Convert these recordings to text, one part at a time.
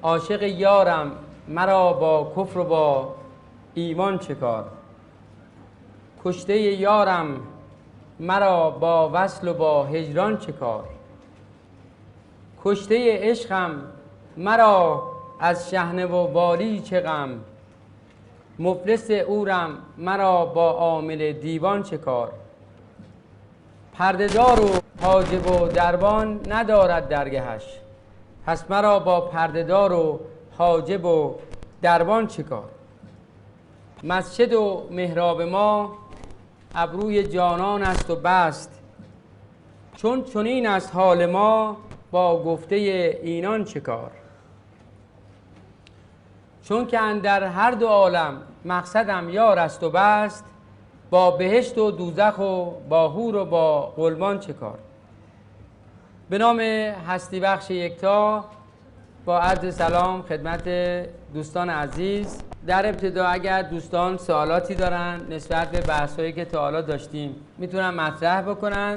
عاشق یارم مرا با کفر و با ایمان چه کار. کشته یارم مرا با وصل و با هجران چه کار. کشته عشقم مرا از شحنه و والی چه غم. مفلس عورم مرا با عامل دیوان چه کار. پرده‌دار و حاجب و دربان ندارد درگهش، پس مرا با پرده‌دار و حاجب و دربان چه کار. مسجد و محراب ما ابروی جانان است و بست، چون چنین است حال ما با گفته اینان چه کار. چون که اندر هر دو عالم مقصدم یار است و بست، با بهشت و دوزخ و با حور و با غلمان چه کار. به نام هستی بخش یکتا با عرض سلام خدمت دوستان عزیز. در ابتدا اگر دوستان سوالاتی دارن نسبت به بحثایی که تا حالا داشتیم میتونن مطرح بکنن.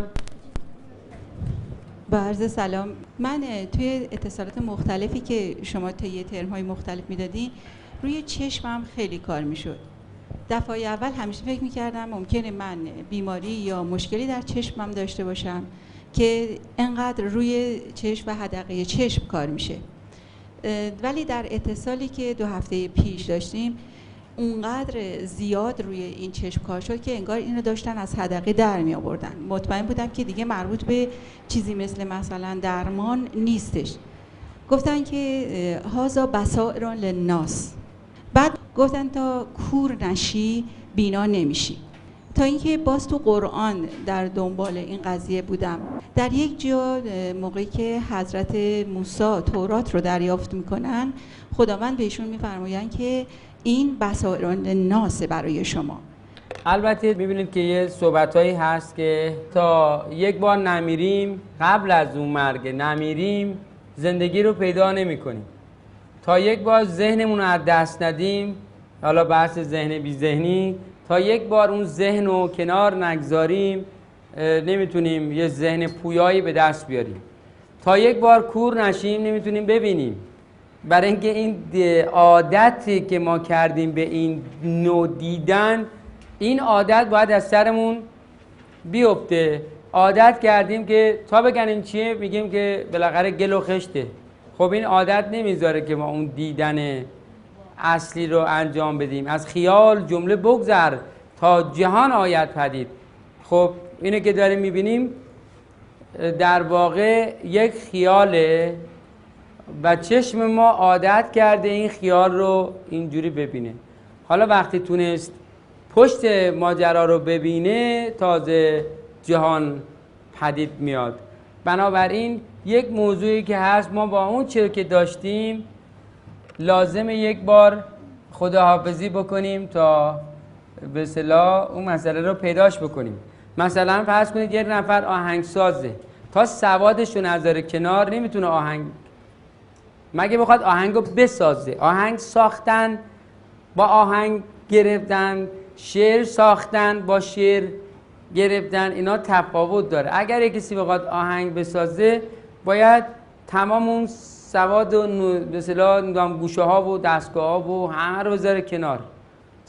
با عرض سلام، من توی اتصالات مختلفی که شما طی ترم‌های مختلف میدادین روی چشمم خیلی کار میشد. دفعه اول همیشه فکر میکردم ممکنه من بیماری یا مشکلی در چشمم داشته باشم که انقدر روی چشم و حدقه چشم کار میشه، ولی در اتصالی که 2 هفته پیش داشتیم اونقدر زیاد روی این چشم کار شد که انگار اینو داشتن از حدقه در می آوردن. مطمئن بودم که دیگه مربوط به چیزی مثلا درمان نیستش. گفتن که هازا بصائر للناس، بعد گفتن تا کور نشی بینا نمیشی. تا اینکه باز تو قرآن در دنبال این قضیه بودم. در یک جا موقعی که حضرت موسی تورات رو دریافت میکنن، خداوند بهشون میفرمایند که این بصائر للناس برای شما. البته میبینید که یه صحبتایی هست که تا یک بار نمیریم، قبل از اون مرگ نمیریم، زندگی رو پیدا نمی کنیم. تا یک بار ذهنمون رو از دست ندیم، حالا بحث ذهن بی ذهنی، تا یک بار اون ذهن رو کنار نگذاریم نمیتونیم یه ذهن پویایی به دست بیاریم. تا یک بار کور نشیم نمیتونیم ببینیم. برای اینکه این عادتی که ما کردیم به این نوع دیدن، این عادت باید از سرمون بیفته. عادت کردیم که تا بگنیم چیه میگیم که بالاخره گل و خشته. خب این عادت نمیذاره که ما اون دیدن اصلی رو انجام بدیم. از خیال جمله بگذر تا جهان آید پدید. خب اینه که داریم میبینیم در واقع یک خیاله و چشم ما عادت کرده این خیال رو اینجوری ببینه. حالا وقتی تونست پشت ماجرا رو ببینه تازه جهان پدید میاد. بنابراین یک موضوعی که هست، ما با اون چیزی که داشتیم لازمه یک بار خداحافظی بکنیم تا به اصطلاح اون مسئله رو پیداش بکنیم. مثلا فرض کنید یک نفر آهنگسازه، تا سوادش رو نذاره کنار نمیتونه آهنگ، مگه بخواد آهنگ رو بسازه. آهنگ ساختن با آهنگ گرفتن، شعر ساختن با شعر گرفتن، اینا تفاوت داره. اگر یک کسی بخواد آهنگ بسازه باید تمام اون سواد و به اصطلاح گوشه ها و دستگاه ها و همه رو بذاره کنار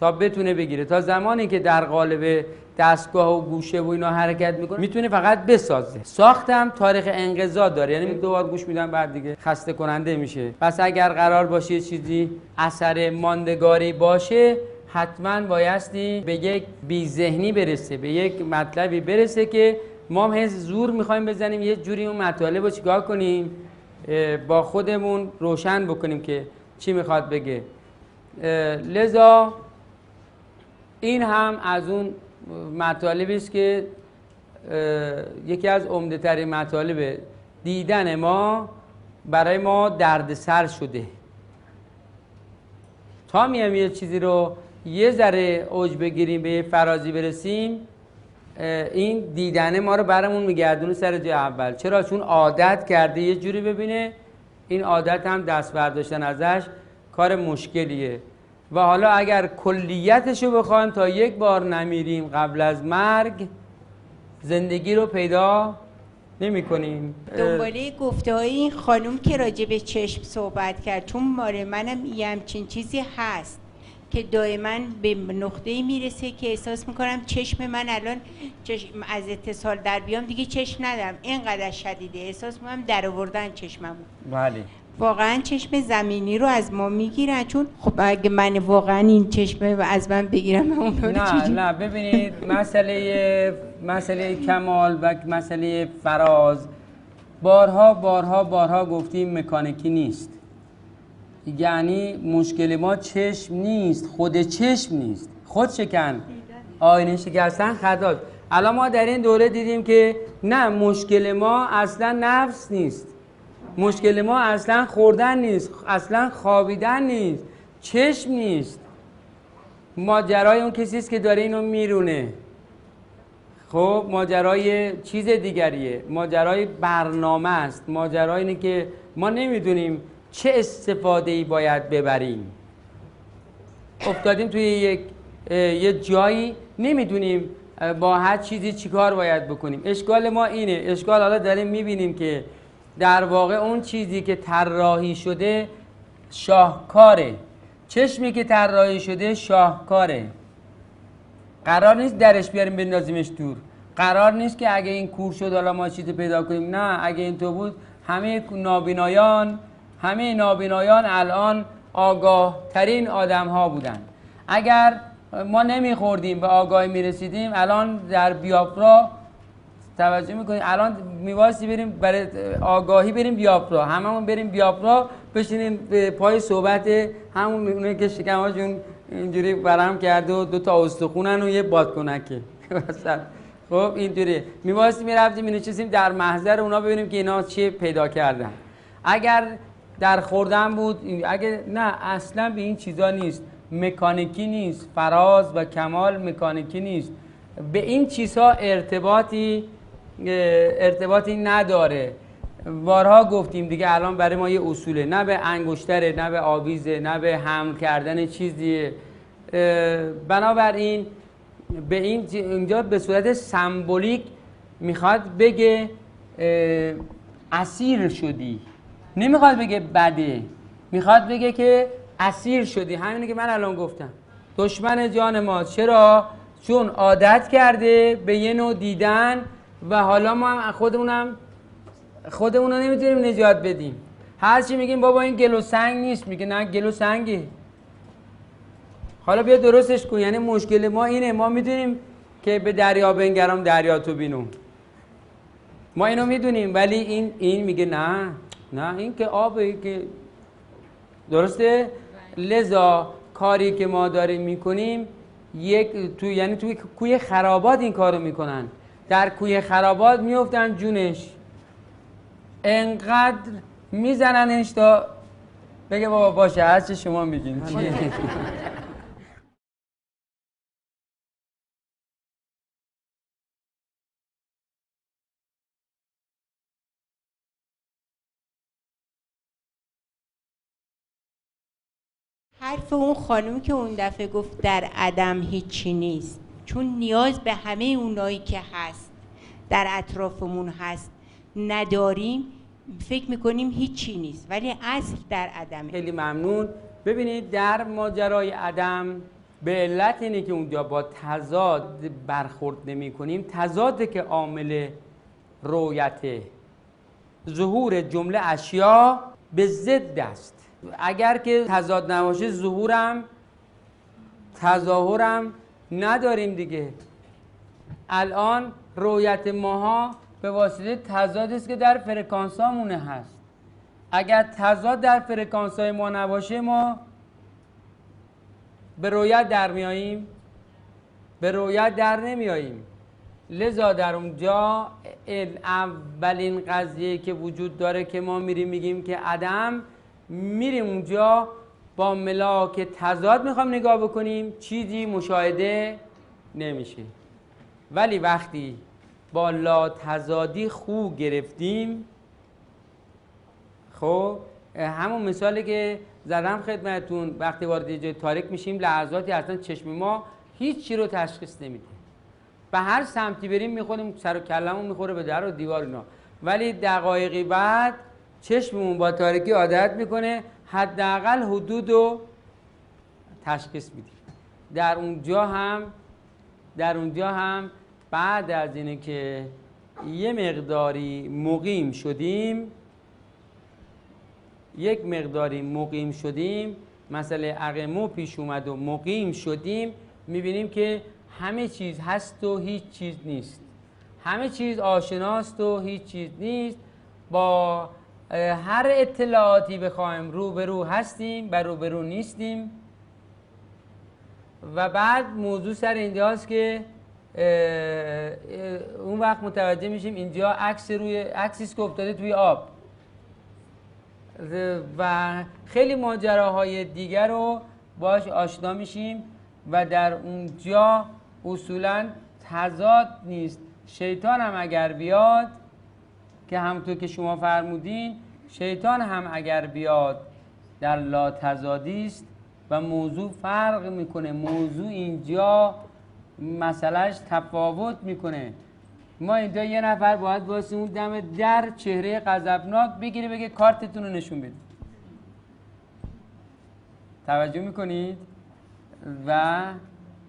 تا بتونه بگیره. تا زمانی که در قالب دستگاه و گوشه و اینا حرکت میکنه میتونه فقط بسازه. ساختم تاریخ انقضا داره، یعنی 2 بار گوش میدن بعد دیگه خسته کننده میشه. پس اگر قرار باشه چیزی اثر ماندگاری باشه حتما بایستی به یک بی‌ذهنی برسه، به یک مطلبی برسه که ما هم زور میخوایم بزنیم یه جوری اون مطالب رو چیکار کنیم، با خودمون روشن بکنیم که چی میخواد بگه. لذا این هم از اون مطالبی است که یکی از عمده ترین مطالب دیدن ما برای ما دردسر شده. تا میام یه چیزی رو یه ذره اوج بگیریم، به یه فرازی برسیم، این دیدن ما رو برامون میگردونه سر جای اول. چرا؟ چون عادت کرده یه جوری ببینه. این عادت هم دست برداشتن ازش کار مشکلیه. و حالا اگر کلیتش رو بخوایم تا یک بار نمیریم قبل از مرگ زندگی رو پیدا نمی کنیم. دنباله گفته های این خانوم که راجع به چشم صحبت کرد، چون ماره منم یه همچین چیزی هست که دائما به نقطه‌ای میرسه که احساس میکنم چشم من الان از اتصال در بیام دیگه چشم ندارم، اینقدر شدیده احساس میکنم در آوردن چشممو. بله. واقعا چشم زمینی رو از ما میگیرن، چون خب اگه من واقعا این چشم از من بگیرم اون رو نه ببینید، مسئله کمال و مسئله فراز بارها گفتیم مکانیکی نیست. یعنی مشکل ما چشم نیست، خود چشم نیست، خود شکن آینه شکستن خطاست. الان ما در این دوره دیدیم که نه، مشکل ما اصلا نفس نیست، مشکل ما اصلا خوردن نیست، اصلا خوابیدن نیست، چشم نیست. ماجرای اون کسی است که داره اینو میرونه. خب ماجرای چیز دیگریه، ماجرای برنامه است، ماجرای اینه که ما نمیدونیم چه استفاده‌ای باید ببریم. افتادیم توی یه جایی نمیدونیم با هر چیزی چیکار باید بکنیم. اشکال ما اینه، اشکال حالا داریم میبینیم که در واقع اون چیزی که طراحی شده شاهکاره، چشمی که طراحی شده شاهکاره. قرار نیست درش بیاریم بندازیمش دور، قرار نیست که اگه این کور شد حالا ما چیزی پیدا کنیم. نه، اگه این تو بود همه نابینایان الان آگاه ترین آدم ها بودن. اگر ما نمیخوردیم به آگاهی میرسیدیم الان در بیافرا، توجه میکنیم الان میواسطی بریم برای آگاهی بریم بیافرا، هممون بریم بیافرا بشینیم به پای صحبت همون اونه که شکماشون اینجوری برهم کرده و 2 تا استخونن و یه بادکنکه. خب اینجوری میواسطی میرفتیم مینشستیم در محضر اونا ببینیم که اینا چی پیدا کردن. اگر در خوردن بود، اگه نه، اصلا به این چیزا نیست، مکانیکی نیست، فراز و کمال مکانیکی نیست، به این چیزها ارتباطی نداره. بارها گفتیم دیگه، الان برای ما یه اصوله، نه به انگشتره، نه به آویزه، نه به حمل کردن چیزیه. بنابراین به اینجا به صورت سمبولیک میخواد بگه اسیر شدی، نمیخواد بگه بده، میخواد بگه که اسیر شدی. همینه که من الان گفتم، دشمن جان ما. چرا؟ چون عادت کرده به یه نوع دیدن و حالا ما هم خودمون رو نمیتونیم نجات بدیم. هرچی میگیم بابا این گل و سنگ نیست، میگه نه گل و سنگه. حالا بیا درستش کن. یعنی مشکل ما اینه، ما میدونیم که به دریا بنگرم دریا تو بینم، ما اینو میدونیم، ولی این میگه نه این که آبه که درسته. لذا کاری که ما داریم میکنیم یعنی توی کوی خرابات این کارو میکنن، در کوی خرابات میفتن جونش، انقدر میزننش تا بگه بابا باشه هرچی شما میگین. حرف اون خانم که اون دفعه گفت در عدم هیچی نیست، چون نیاز به همه اونایی که هست در اطرافمون هست نداریم، فکر میکنیم هیچی نیست، ولی اصل در عدمه. خیلی ممنون. ببینید در ماجرای عدم به علت اینه که اونجا با تضاد برخورد نمی کنیم. تضاده که عامل رؤیت ظهور جمله اشیا به ضد است. اگر که تضاد نباشه ظهورم تظاهرم نداریم دیگه. الان رؤیت ماها به واسطه تضاد است که در فرکانس هامونه هست. اگر تضاد در فرکانس های ما نباشه ما به رؤیت در میاییم؟ به رؤیت در نمیاییم. لذا در اونجا اولین قضیه که وجود داره که ما میریم میگیم که عدم، میریم اونجا با ملاک تضاد میخوام نگاه بکنیم، چیزی مشاهده نمیشه. ولی وقتی با لا تضادی خو گرفتیم، خب همون مثالی که زدم خدمتتون، وقتی وارد یه جای تاریک میشیم لحظاتی اصلا چشم ما هیچ چی رو تشخیص نمیده، به هر سمتی بریم میخوریم، سر و کلمون میخوره به در و دیوار اینا. ولی دقایقی بعد چشممون با تاریکی عادت میکنه، حداقل حدود رو تشخیص میدیم. در اونجا هم بعد از اینه که یه مقداری مقیم شدیم، مسئله عقمو پیش اومد و مقیم شدیم، میبینیم که همه چیز هست و هیچ چیز نیست، همه چیز آشناست و هیچ چیز نیست. با هر اطلاعاتی بخوایم روبرو هستیم و روبرو نیستیم. و بعد موضوع سر اینجاست که اون وقت متوجه میشیم اینجا عکسیست که افتاده توی آب و خیلی ماجراهای دیگر رو باش آشنا میشیم و در اونجا اصولا تضاد نیست. شیطان هم اگر بیاد، که همونطور که شما فرمودین، شیطان هم اگر بیاد در لا تضادی است و موضوع فرق میکنه، موضوع اینجا مسئلهش تفاوت میکنه. ما اینجا یه نفر باید واسه اون دم در چهره غضبناک بگیره بگه کارتتون رو نشون بدید. توجه میکنید؟ و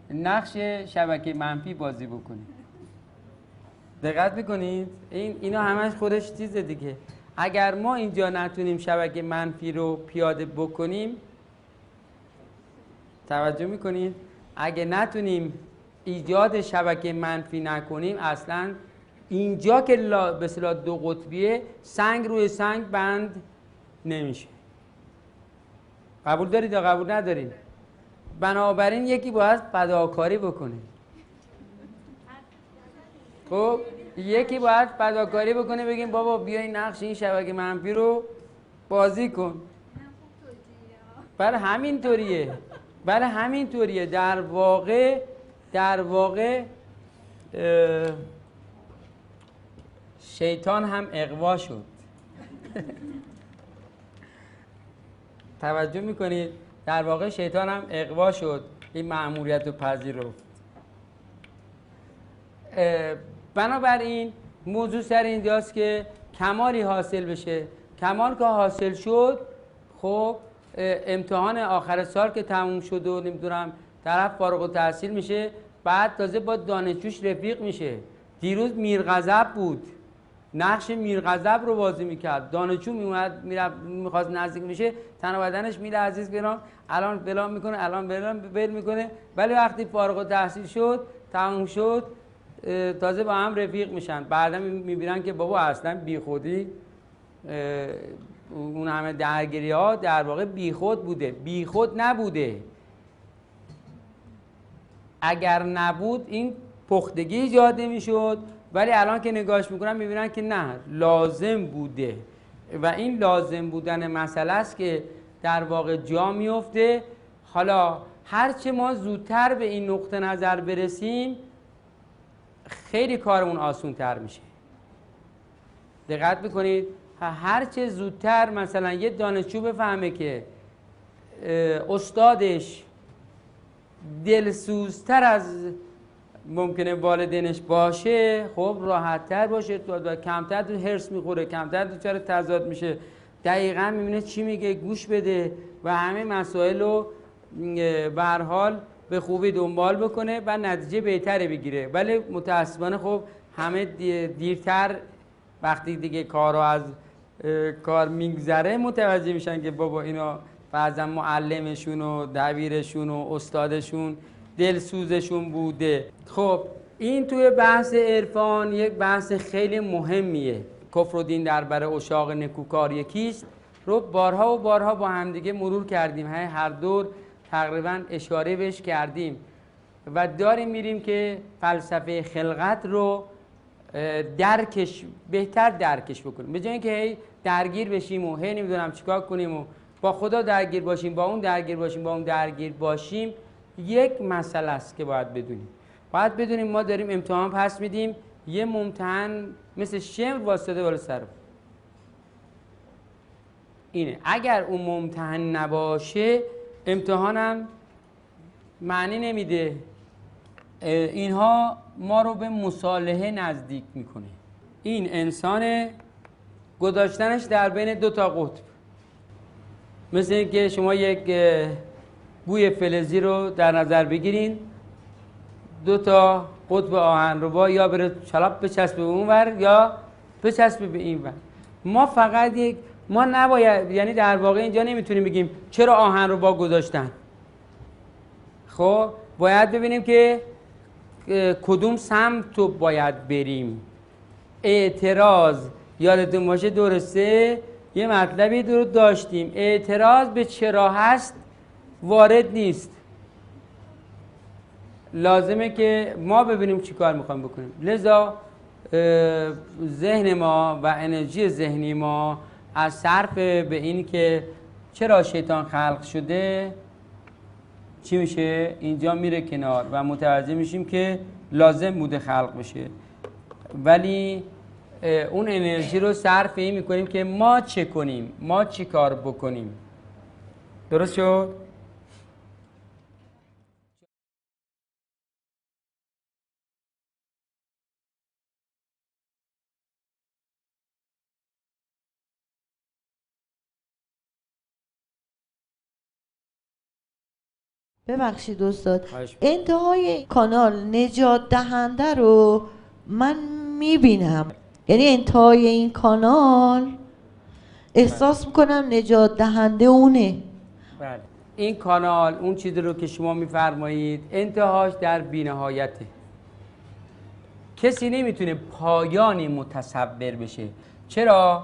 نقش شبکه منفی بازی بکنید. دقت میکنید؟ اینا همش خودش چیزه دیگه. اگر ما اینجا نتونیم شبکه منفی رو پیاده بکنیم، توجه میکنید؟ اگه نتونیم ایجاد شبکه منفی نکنیم، اصلا اینجا که به اصطلاح دو قطبیه، سنگ روی سنگ بند نمیشه. قبول دارید یا قبول ندارید؟ بنابراین یکی باید فداکاری بکنه. خب یکی باید فداکاری بکنه، بگیم بابا بیا این نقش این شبکه منفی رو بازی کن. برای همین طوریه. در واقع شیطان هم اغوا شد. توجه میکنید؟ در واقع شیطان هم اغوا شد، این مأموریت رو پذیرفت. بنابراین موضوع سر اینجاست که کمالی حاصل بشه. کمال که حاصل شد، خب امتحان آخر سال که تموم شد و نمیدونم طرف فارغ التحصیل میشه، بعد تازه با دانشجوش رفیق میشه. دیروز میرغضب بود، نقش میرغضب رو بازی میکرد. دانشجو میومد میخواست نزدیک میشه، تن و بدنش میره عزیز گرام، الان فلان میکنه، الان بل میکنه. ولی وقتی فارغ التحصیل شد، تموم شد، تازه با هم رفیق میشن. بعدا میبینن که بابا اصلا بیخودی اون همه درگیری ها در واقع بیخود بوده، بیخود نبوده. اگر نبود این پختگی ایجاد نمیشد، ولی الان که نگاهش میکنن میبینن که نه، لازم بوده. و این لازم بودن مسئله است که در واقع جا میفته. حالا هرچه ما زودتر به این نقطه نظر برسیم، خیلی کارمون آسون تر میشه. دقت بکنید، هرچه زودتر مثلا یه دانشجو بفهمه که استادش دلسوزتر از ممکنه والدینش باشه، خب راحت‌تر باشه، کمتر هرس میخوره، کمتر دچار تضاد میشه، دقیقاً میبینه چی میگه، گوش بده و همه مسائل رو به هر حال به خوبی دنبال بکنه و نتیجه بهتری بگیره. ولی متاسفانه خب همه دیرتر وقتی دیگه کارو از کار میگذره متوجه میشن که بابا اینا بعضا معلمشون و دبیرشون و استادشون دلسوزشون بوده. خب این توی بحث عرفان یک بحث خیلی مهمیه. کفر و دین در بر اشاق نکوکار یکیست رو بارها و بارها با همدیگه مرور کردیم، هر دور تقریبا اشاره بهش کردیم و داریم میریم که فلسفه خلقت رو بهتر درکش بکنیم، به جای اینکه هی درگیر بشیم و هی نمیدونم چیکار کنیم و با خدا درگیر باشیم، با اون درگیر باشیم، با اون درگیر باشیم. یک مسئله است که باید بدونیم ما داریم امتحان پس میدیم، یه ممتحن مثل شمر واسطه بالا سر اینه. اگر اون ممتحن نباشه امتحانم معنی نمیده. اینها ما رو به مصالحه نزدیک میکنه. این انسان گذاشتنش در بین دو تا قطب. مثل اینکه شما یک بوی فلزی رو در نظر بگیرین، دو تا قطب آهنربا یا بره چلاپ بچسبه به اون ور یا بچسبه به این ور. ما فقط ما نباید، یعنی در واقع اینجا نمیتونیم بگیم چرا آهنربا گذاشتن. خب باید ببینیم که کدوم سمت رو باید بریم. اعتراض، یادتون باشه درسته یه مطلبی رو داشتیم، اعتراض به چرا هست وارد نیست، لازمه که ما ببینیم چی کار میخوایم بکنیم. لذا ذهن ما و انرژی ذهنی ما از صرف به این که چرا شیطان خلق شده چی میشه؟ اینجا میره کنار و متوجه میشیم که لازم بوده خلق بشه، ولی اون انرژی رو صرف این میکنیم که ما چه کنیم، ما چی کار بکنیم. درست شد؟ ببخشید استاد، انتهای کانال نجات دهنده رو من میبینم، یعنی انتهای این کانال احساس میکنم نجات دهنده اونه. بله. این کانال اون چیزی رو که شما میفرمایید انتهاش در بی‌نهایته. کسی نمیتونه پایانی متصور بشه. چرا؟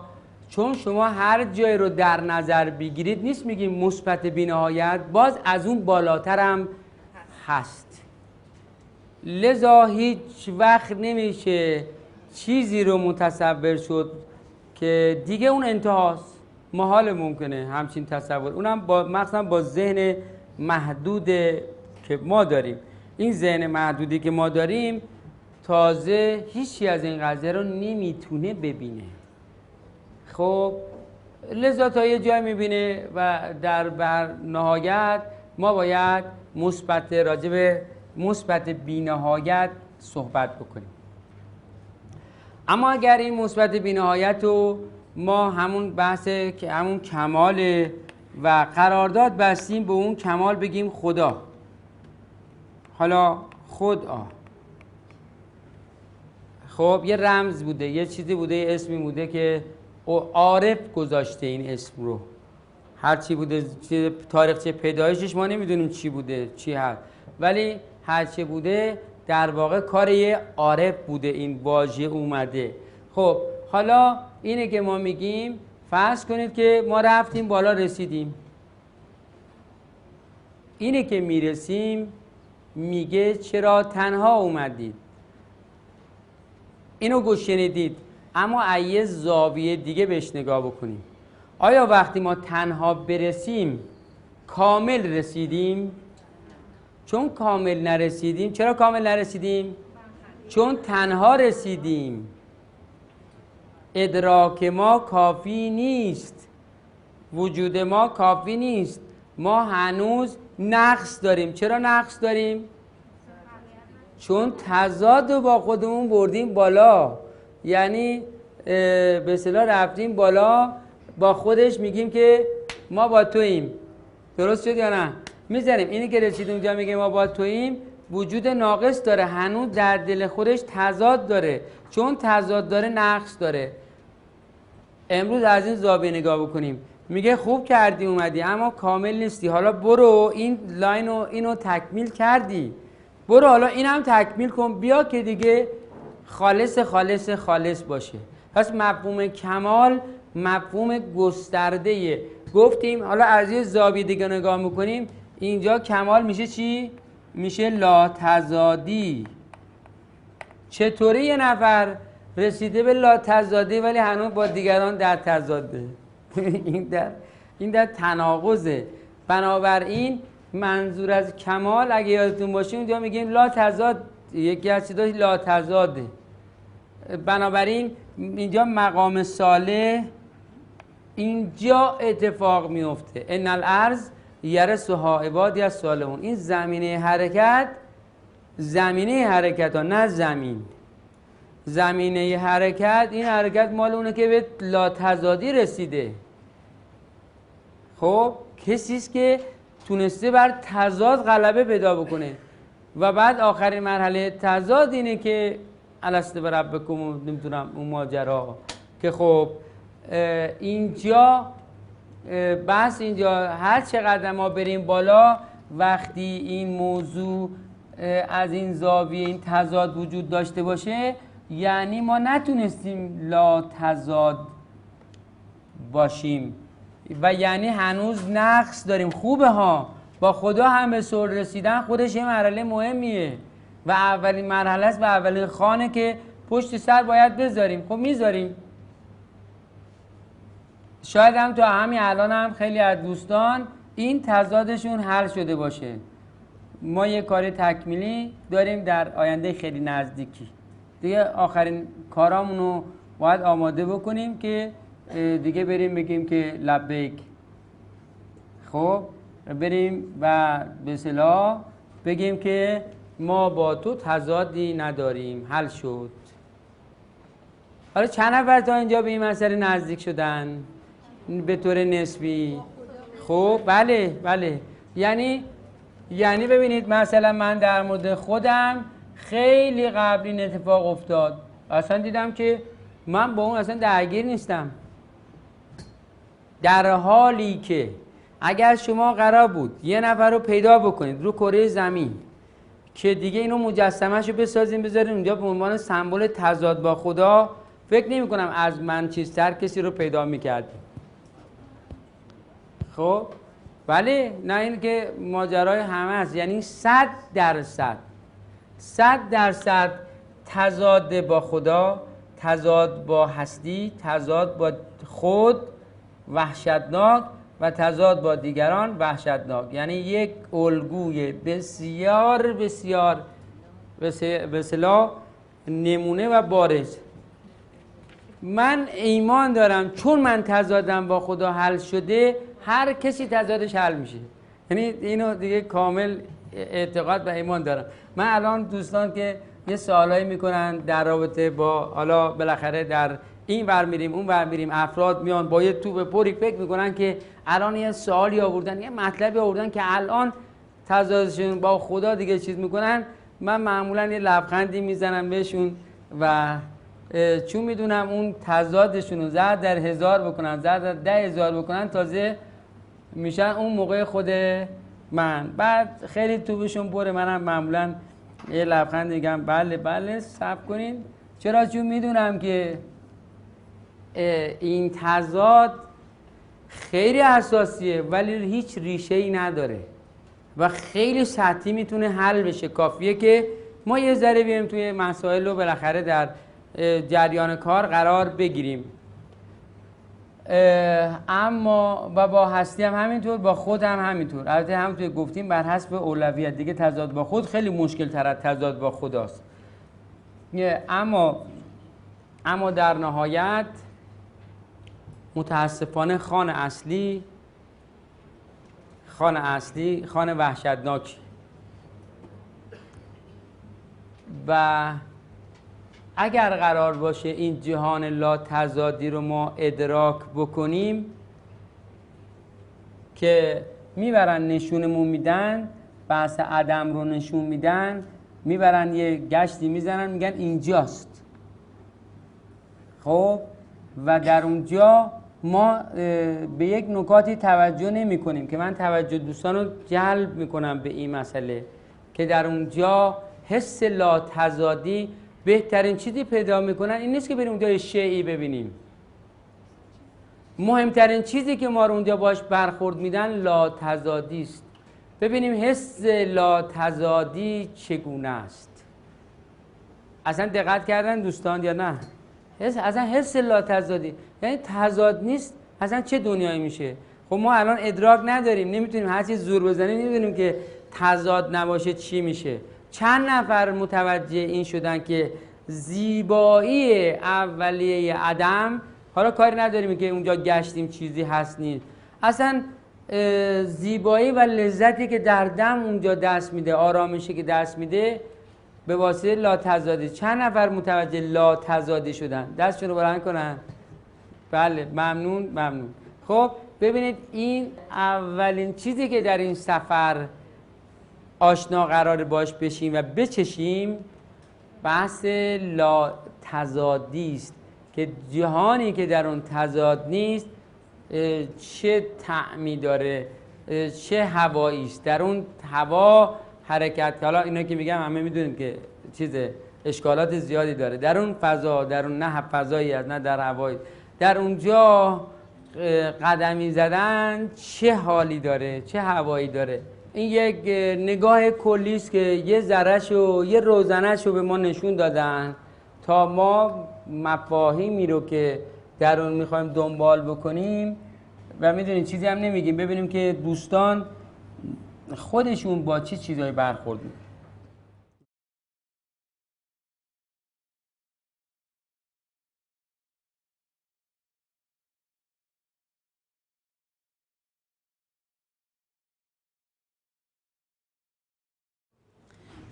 چون شما هر جای رو در نظر بگیرید نیست میگیم مثبت بی‌نهایت، باز از اون بالاتر هم هست. لذا هیچ وقت نمیشه چیزی رو متصور شد که دیگه اون انتهاست. محال ممکنه همچین تصور، اونم مثلا با ذهن محدود که ما داریم. این ذهن محدودی که ما داریم تازه هیچی از این قضیه رو نمیتونه ببینه. خب لذا تا یه جای میبینه و در نهایت ما باید مثبت، راجع به مثبت بی‌نهایت صحبت بکنیم. اما اگر این مثبت بی‌نهایت رو ما همون بحث که همون کمال و قرارداد بستیم به اون کمال بگیم خدا، حالا خدا خب یه رمز بوده، یه چیزی بوده، یه اسمی بوده که عارف گذاشته این اسم رو، هر چی بوده، تاریخچه پیدایشش ما نمیدونیم چی بوده چی هست، ولی هر چی بوده در واقع کار یه عارف بوده این واژه اومده. خب حالا اینه که ما میگیم فرض کنید که ما رفتیم بالا رسیدیم، اینه که میرسیم میگه چرا تنها اومدید. اینو گوش شنیدید، اما از یه زاویه دیگه بهش نگاه بکنیم. آیا وقتی ما تنها برسیم کامل رسیدیم؟ چون کامل نرسیدیم. چرا کامل نرسیدیم؟ چون تنها رسیدیم. ادراک ما کافی نیست، وجود ما کافی نیست، ما هنوز نقص داریم. چرا نقص داریم؟ چون تضاد رو با خودمون بردیم بالا، یعنی به اصطلاح رفتیم بالا با خودش میگیم که ما با توییم. درست شد یا نه؟ میذاریم اینی که رسیدیم اونجا میگه ما با توییم، وجود ناقص داره، هنوز در دل خودش تضاد داره، چون تضاد داره نقص داره. امروز از این زاویه نگاه بکنیم، میگه خوب کردی اومدی اما کامل نیستی، حالا برو این لاین رو اینو تکمیل کردی، برو حالا اینم تکمیل کن، بیا که دیگه خالص خالص خالص باشه. پس مفهوم کمال مفهوم گسترده‌ایه. گفتیم حالا از یه زاویه دیگه نگاه میکنیم، اینجا کمال میشه چی؟ میشه لاتضادی. چطوری یه نفر رسیده به لاتضادی ولی هنوز با دیگران در تضاده؟ این در تناقضه. بنابراین منظور از کمال اگه یادتون باشه اونجا میگیم لاتضاد، یکی از چیزاش لاتضاده. بنابراین اینجا مقام صالح اینجا اتفاق میفته. ان الارض یرثها عبادی الصالحون. این زمینه حرکت، زمینه حرکت ها، نه زمین. زمینه حرکت، این حرکت مال اونه که به لاتضادی رسیده. خب کسی است که تونسته بر تضاد غلبه پیدا بکنه و بعد آخرین مرحله تضاد اینه که الست بربکم نمیتونم اون ماجرا که خب اینجا بس اینجا هر چقدر ما بریم بالا وقتی این موضوع از این زاویه این تضاد وجود داشته باشه یعنی ما نتونستیم لا تضاد باشیم و یعنی هنوز نقص داریم. خوبه ها، با خدا هم به صلح رسیدن خودش یه مرحله مهمیه و اولین مرحله است و اولین خانه که پشت سر باید بذاریم. خب میذاریم. شاید هم تا همین الان هم خیلی از دوستان این تضادشون حل شده باشه. ما یه کار تکمیلی داریم در آینده خیلی نزدیکی دیگه، آخرین کارامونو باید آماده بکنیم که دیگه بریم بگیم که لبیک. خب بریم و به اصطلاح بگیم که ما با تو تضادی نداریم، حل شد. حالا چند نفر تا اینجا به این مسئله نزدیک شدن به طور نسبی؟ خب بله یعنی ببینید مثلا من در مورد خودم خیلی قبل این اتفاق افتاد، اصلا دیدم که من با اون اصلا درگیر نیستم، در حالی که اگر شما قرار بود یه نفر رو پیدا بکنید رو کره زمین که دیگه اینو مجسمه‌شو بسازیم بذاریم اونجا به عنوان سمبل تضاد با خدا، فکر نمی کنم از من چیزتر کسی رو پیدا میکردیم. خب ولی نه این که ماجرای همه است، یعنی 100% تضاد با خدا، تضاد با هستی، تضاد با خود وحشتناک و تضاد با دیگران وحشتناک، یعنی یک الگوی بسیار بسیار به اصطلاح نمونه و بارز. من ایمان دارم چون من تضادم با خدا حل شده هر کسی تضادش حل میشه، یعنی اینو دیگه کامل اعتقاد و ایمان دارم. من الان دوستان که یه سوالایی میکنن در رابطه با حالا بالاخره در این ور میریم اون ور میریم، افراد میان با یه توپ پری فکر میکنن که الان یه سوالی آوردن یه مطلبی آوردن که الان تضادشون با خدا دیگه چیز میکنن، من معمولا یه لبخندی میزنم بهشون و چون میدونم اون تضادشون رو ضرب در 1000 بکنن، ضرب در 10,000 بکنن، تازه میشن اون موقع خود من. بعد خیلی توپشون بره، منم معمولا یه لبخند میگم بله صبر کنین، چرا؟ چون میدونم که این تضاد خیلی اساسیه ولی هیچ ریشه‌ای نداره و خیلی سطحی میتونه حل بشه. کافیه که ما یه ذره بیایم توی مسائل رو بالاخره در جریان کار قرار بگیریم. اما و با هستی هم همینطور، با خود هم همینطور. البته همونطور گفتیم بر حسب اولویت دیگه. تضاد با خود خیلی مشکل تر از تضاد با خداست. اما در نهایت متاسفانه خان اصلی خان وحشتناکی و اگر قرار باشه این جهان لا تضادی رو ما ادراک بکنیم که میبرن نشونمون میدن، بحث عدم رو نشون میدن، میبرن یه گشتی میزنن میگن اینجاست. خب و در اونجا ما به یک نکاتی توجه نمی کنیم که من توجه دوستان رو جلب میکنم به این مسئله که در اونجا حس لا تضادی بهترین چیزی پیدا میکنن این نیست که بریم اونجا شیعی ببینیم. مهمترین چیزی که ما رو اونجا باش برخورد میدن لا تضادی است. ببینیم حس لا تضادی چگونه است. اصلا دقت کردن دوستان یا نه؟ اصلا حس لا تضادی یعنی تضاد نیست، اصلا چه دنیایی میشه؟ خب ما الان ادراک نداریم، نمیتونیم هر چیز زور بزنیم، نمیدونیم که تضاد نباشه چی میشه. چند نفر متوجه این شدن که زیبایی اولیه عدم، حالا کاری نداریم که اونجا گشتیم چیزی هست نیست، اصلا زیبایی و لذتی که در دم اونجا دست میده، آرامشی که دست میده، به واسطه لاتضادی. چند نفر متوجه لاتضادی شدن؟ دستشون رو بلند کنن. بله ممنون. خب ببینید این اولین چیزی که در این سفر آشنا قرار باش بشیم و بچشیم بحث لاتضادی است که جهانی که در اون تضاد نیست چه طعمی داره، چه هوایی است. در اون هوا حرکت، حالا اینا که میگم همه میدونیم که چیز اشکالات زیادی داره در اون فضا، در اون نه فضایی است نه در هوایی، در اونجا قدمی زدن چه حالی داره، چه هوایی داره. این یک نگاه کلی است که یه ذره‌شو یه روزنه‌شو به ما نشون دادن تا ما مفاهیمی رو که در اون میخوایم دنبال بکنیم و میدونیم چیزی هم نمیگیم، ببینیم که دوستان خودشون با چه چیزایی برخورد میکنن.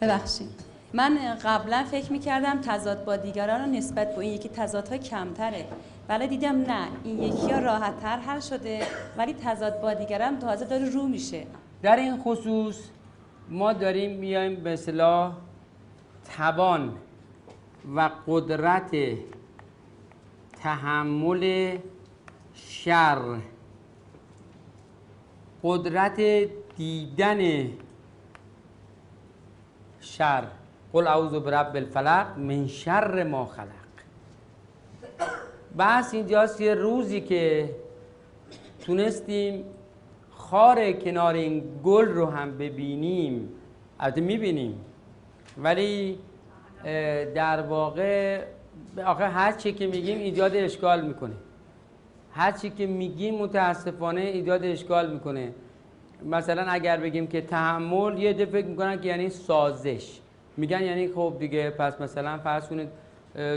ببخشید، من قبلا فکر میکردم تضاد با دیگران رو نسبت به این یکی تضادها کمتره، ولی دیدم نه، این یکی ها راحت تر حل شده ولی تضاد با دیگران تازه داره رو میشه. در این خصوص ما داریم میایم به اصطلاح توان و قدرت تحمل شر، قدرت دیدن شر، قل اعوذ برب الفلق من شر ما خلق. بس اینجاست یه روزی که تونستیم خار کنار این گل رو هم ببینیم، البته میبینیم ولی در واقع آخه هر چی که میگیم ایجاد اشکال میکنه، هر چی که میگیم متاسفانه ایجاد اشکال میکنه. مثلا اگر بگیم که تحمل، یه عده فکر میکنن که یعنی سازش، میگن یعنی خب دیگه پس مثلا فرض کنید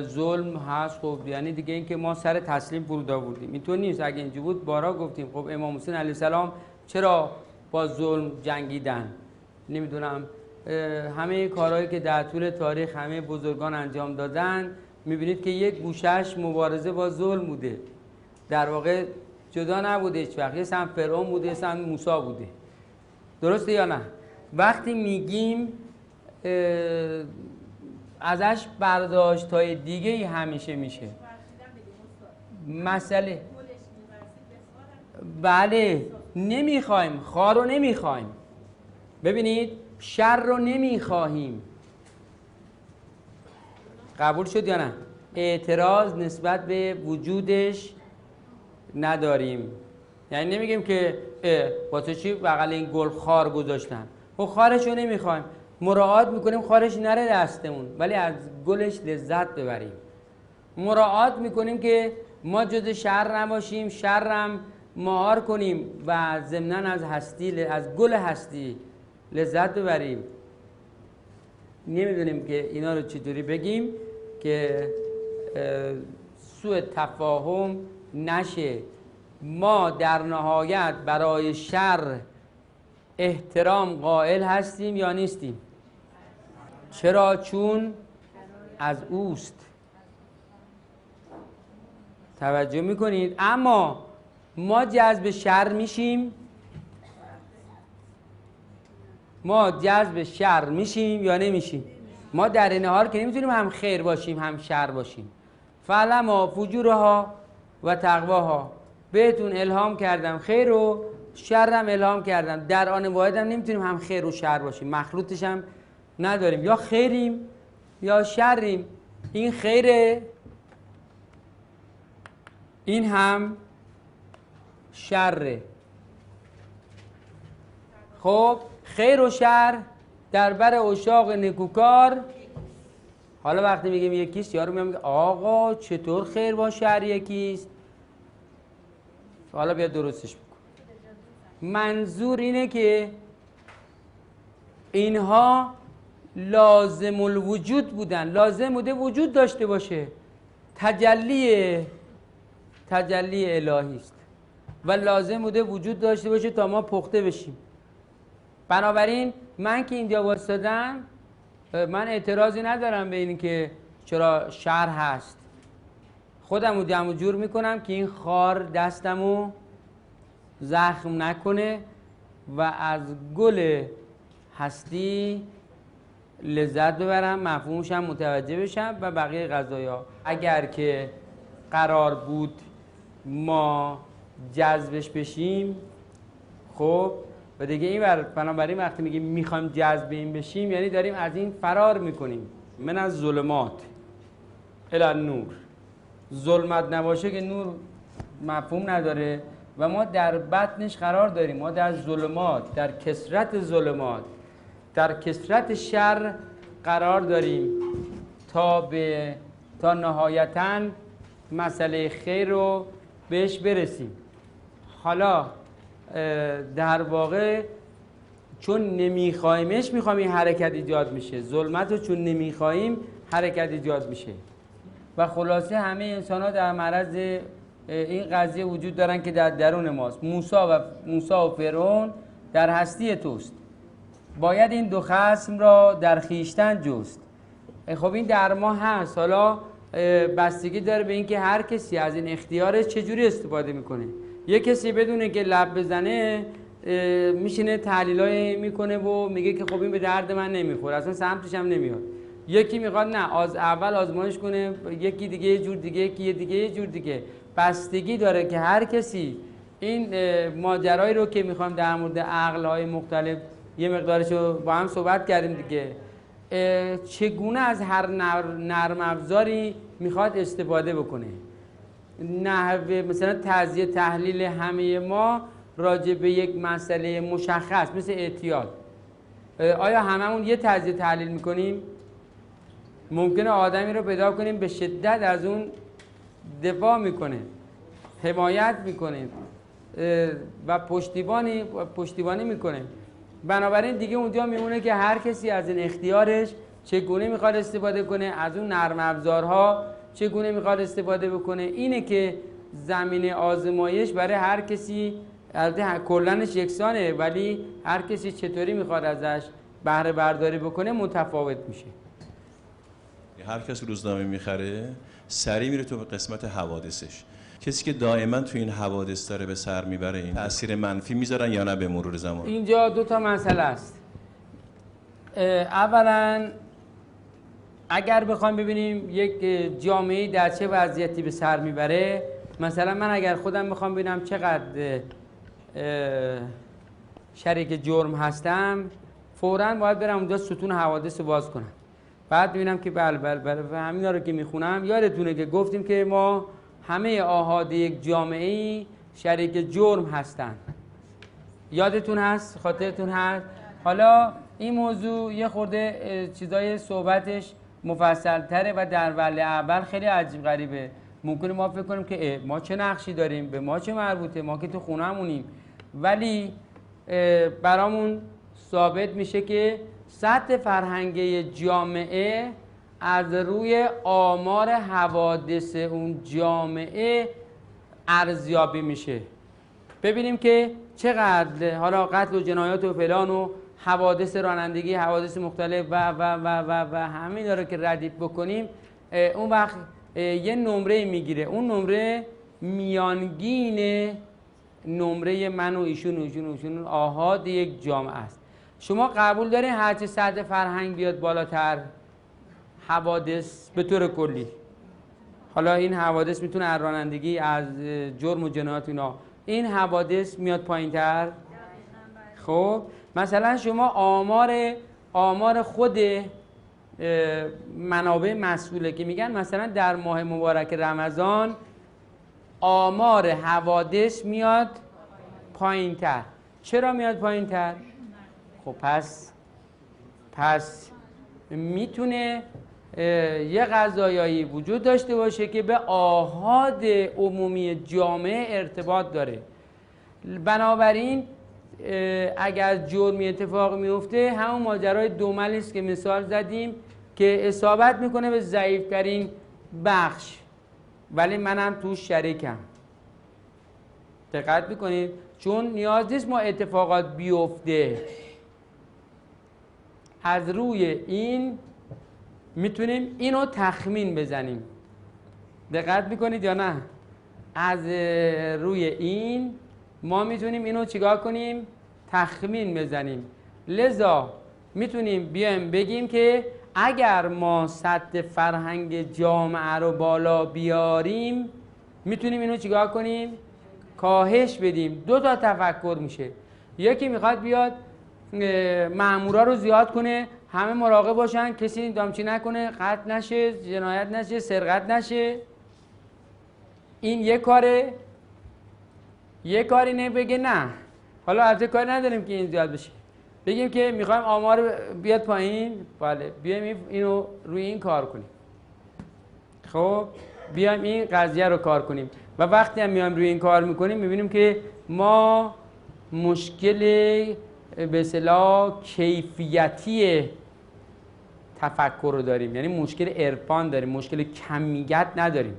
ظلم هست، خب یعنی دیگه این که ما سر تسلیم فرود آوردیم. اینطور نیست. اگه اینجوری بود بارا گفتیم خب امام حسین علیه السلام چرا با ظلم جنگیدن، نمیدونم همه کارهایی که در طول تاریخ همه بزرگان انجام دادن، میبینید که یک گوشش مبارزه با ظلم بوده، در واقع جدا نبوده هیچ وقت. یه سمت فرعون بوده، یه سمت موسی بوده. درسته یا نه؟ وقتی میگیم ازش برداشت‌های دیگه ای همیشه میشه. مسئله بله، نمیخوایم خار رو، نمیخوایم. ببینید شر رو نمیخواهیم. قبول شد یا نه؟ اعتراض نسبت به وجودش نداریم. یعنی نمیگیم که واسه چی بغل این گل خار گذاشتن، خب خارش رو نمیخوایم، مراعات میکنیم خارش نره دستمون ولی از گلش لذت ببریم. مراعات میکنیم که ما جز شر نباشیم، شرم مهار کنیم و ضمناً از هستی، از گل هستی لذت ببریم. نمیدونیم که اینا رو چطوری بگیم که سوء تفاهم نشه. ما در نهایت برای شر احترام قائل هستیم یا نیستیم؟ چرا؟ چون از اوست. توجه میکنید؟ اما ما جذب شر میشیم، ما جذب شر میشیم یا نمیشیم؟ ما در این حال که نمیتونیم هم خیر باشیم هم شر باشیم. فعلما فجورها و تقواها، بهتون الهام کردم خیر و شرم الهام کردم. در آن واحد هم نمیتونیم هم خیر و شر باشیم، مخلوطش هم نداریم، یا خیریم یا شریم. این خیره، این هم شره. خب خیر و شر در بر عشاق نیکوکار. حالا وقتی میگیم یکیست، یارو میگه آقا چطور خیر با شر یکیست؟ حالا بیا درستش بکن. منظور اینه که اینها لازم الوجود بودن، لازم بوده وجود داشته باشه، تجلی الهی است و لازم بوده وجود داشته باشه تا ما پخته بشیم. بنابراین من که اینجا واسطادم من اعتراضی ندارم به این که چرا شر هست، خودمو جمع جور میکنم که این خار دستمو زخم نکنه و از گل هستی لذت ببرم، مفهومش هم متوجه بشم و بقیه غذایا. اگر که قرار بود ما جذبش بشیم، خب و دیگه این بنابراین وقتی میگیم میخوایم جذب این بشیم یعنی داریم از این فرار میکنیم. من از ظلمات الی نور، ظلمت نباشه که نور مفهوم نداره و ما در بطنش قرار داریم، ما در ظلمات، در کثرت ظلمات، در کثرت شر قرار داریم تا نهایتاً مسئله خیر رو بهش برسیم. حالا در واقع چون نمیخوایمش میخوایم این حرکت ایجاد میشه، ظلمت رو چون نمیخواییم حرکت ایجاد میشه و خلاصه همه انسان ها در معرض این قضیه وجود دارن که در درون ماست. موسی و فرعون در هستی توست، باید این دو خصم را در خیشتن جست. خب این در ما هست. حالا بستگی داره به اینکه هر کسی از این اختیارش چجوری استفاده میکنه. یه کسی بدونه که لب بزنه میشینه تحلیلای میکنه و میگه که خب این به درد من نمیخوره، اصلا سمتش هم نمیاد. یکی میخواد نه از اول آزمایش کنه، یکی دیگه یه جور دیگه، یکی دیگه یه جور دیگه. بستگی داره که هر کسی این ماجرایی رو که میخوام در مورد عقل‌های مختلف یه مقدارشو با هم صحبت کردیم دیگه، چگونه از هر نرم افزاری میخواد استفاده بکنه. نحوه مثلا تجزیه تحلیل همه ما راجع به یک مسئله مشخص مثل اعتیاد، آیا هممون یه تجزیه تحلیل میکنیم؟ ممکنه آدمی رو پیدا کنیم به شدت از اون دفاع میکنه، حمایت میکنه و پشتیبانی میکنه. بنابراین دیگه اونجا میمونه که هر کسی از این اختیارش چگونه میخواد استفاده کنه، از اون نرم افزارها چگونه میخواد استفاده بکنه. اینه که زمینه آزمایش برای هر کسی البته کلنش یکسانه، ولی هر کسی چطوری میخواد ازش بهره برداری بکنه متفاوت میشه. هر کس روزنامه میخره سریع میره تو قسمت حوادثش. کسی که دائما تو این حوادث داره به سر میبره، این تأثیر منفی میذارن یا نه به مرور زمان؟ اینجا دو تا مسئله است. اولا اگر بخوایم ببینیم یک جامعه در چه وضعیتی به سر میبره، مثلا من اگر خودم بخوام ببینم چقدر شریک جرم هستم، فوراً باید برم اونجا ستون حوادث رو باز کنم، بعد ببینم که بله و همینا رو که میخونم. یادتونه که گفتیم که ما همه آحاد یک جامعه شریک جرم هستن، یادتون هست؟ خاطرتون هست؟ حالا این موضوع یه خورده چیزای صحبتش مفصل تره و در وهله اول خیلی عجیب غریبه. ممکنه ما فکر کنیم که ما چه نقشی داریم، به ما چه مربوطه، ما که تو خونه‌مونیم، ولی برامون ثابت میشه که سطح فرهنگی جامعه از روی آمار حوادث اون جامعه ارزیابی میشه. ببینیم که چقدر حالا قتل و جنایات و فلان و حوادث رانندگی، حوادث مختلف و همین رو که ردیف بکنیم، اون وقت یه نمره میگیره. اون نمره میانگین نمره من و ایشون آحاد یک جامعه است. شما قبول دارین هرچه سطح فرهنگ بیاد بالاتر، حوادث به طور کلی، حالا این حوادث میتونه از رانندگی، از جرم و جنایات اینا، این حوادث میاد پایین‌تر. خب مثلا شما آمار خود منابع مسئوله که میگن مثلا در ماه مبارک رمضان آمار حوادث میاد پایین‌تر. چرا میاد پایین‌تر؟ خب پس میتونه یه قضایایی وجود داشته باشه که به آحاد عمومی جامعه ارتباط داره. بنابراین اگر جرمی اتفاق میفته، همون ماجرای دوملی است که مثال زدیم که اصابت میکنه به ضعیف‌ترین بخش، ولی منم توش شریکم. دقت میکنید؟ چون نیاز نیست ما اتفاقات بیفته. از روی این میتونیم اینو تخمین بزنیم. دقت میکنید یا نه؟ از روی این ما میتونیم اینو چیکار کنیم؟ تخمین بزنیم. لذا میتونیم بیایم بگیم که اگر ما سطح فرهنگ جامعه رو بالا بیاریم میتونیم اینو چیکار کنیم؟ کاهش بدیم. دو تا تفکر میشه. یکی میخواد بیاد مأمورا رو زیاد کنه، همه مراقب باشن کسی دامچی نکنه، قتل نشه، جنایت نشه، سرقت نشه. این یک کاره. یک کاری نه بگه نه، حالا البته کاری نداریم که این زیاد بشه، بگیم که میخوایم آمار بیاد پایین. بله بیایم اینو روی این کار کنیم. خب بیایم این قضیه رو کار کنیم و وقتی هم میایم روی این کار میکنیم میبینیم که ما مشکل به اصطلاح کیفیتی تفکر رو داریم، یعنی مشکل عرفان داریم، مشکل کمیت نداریم.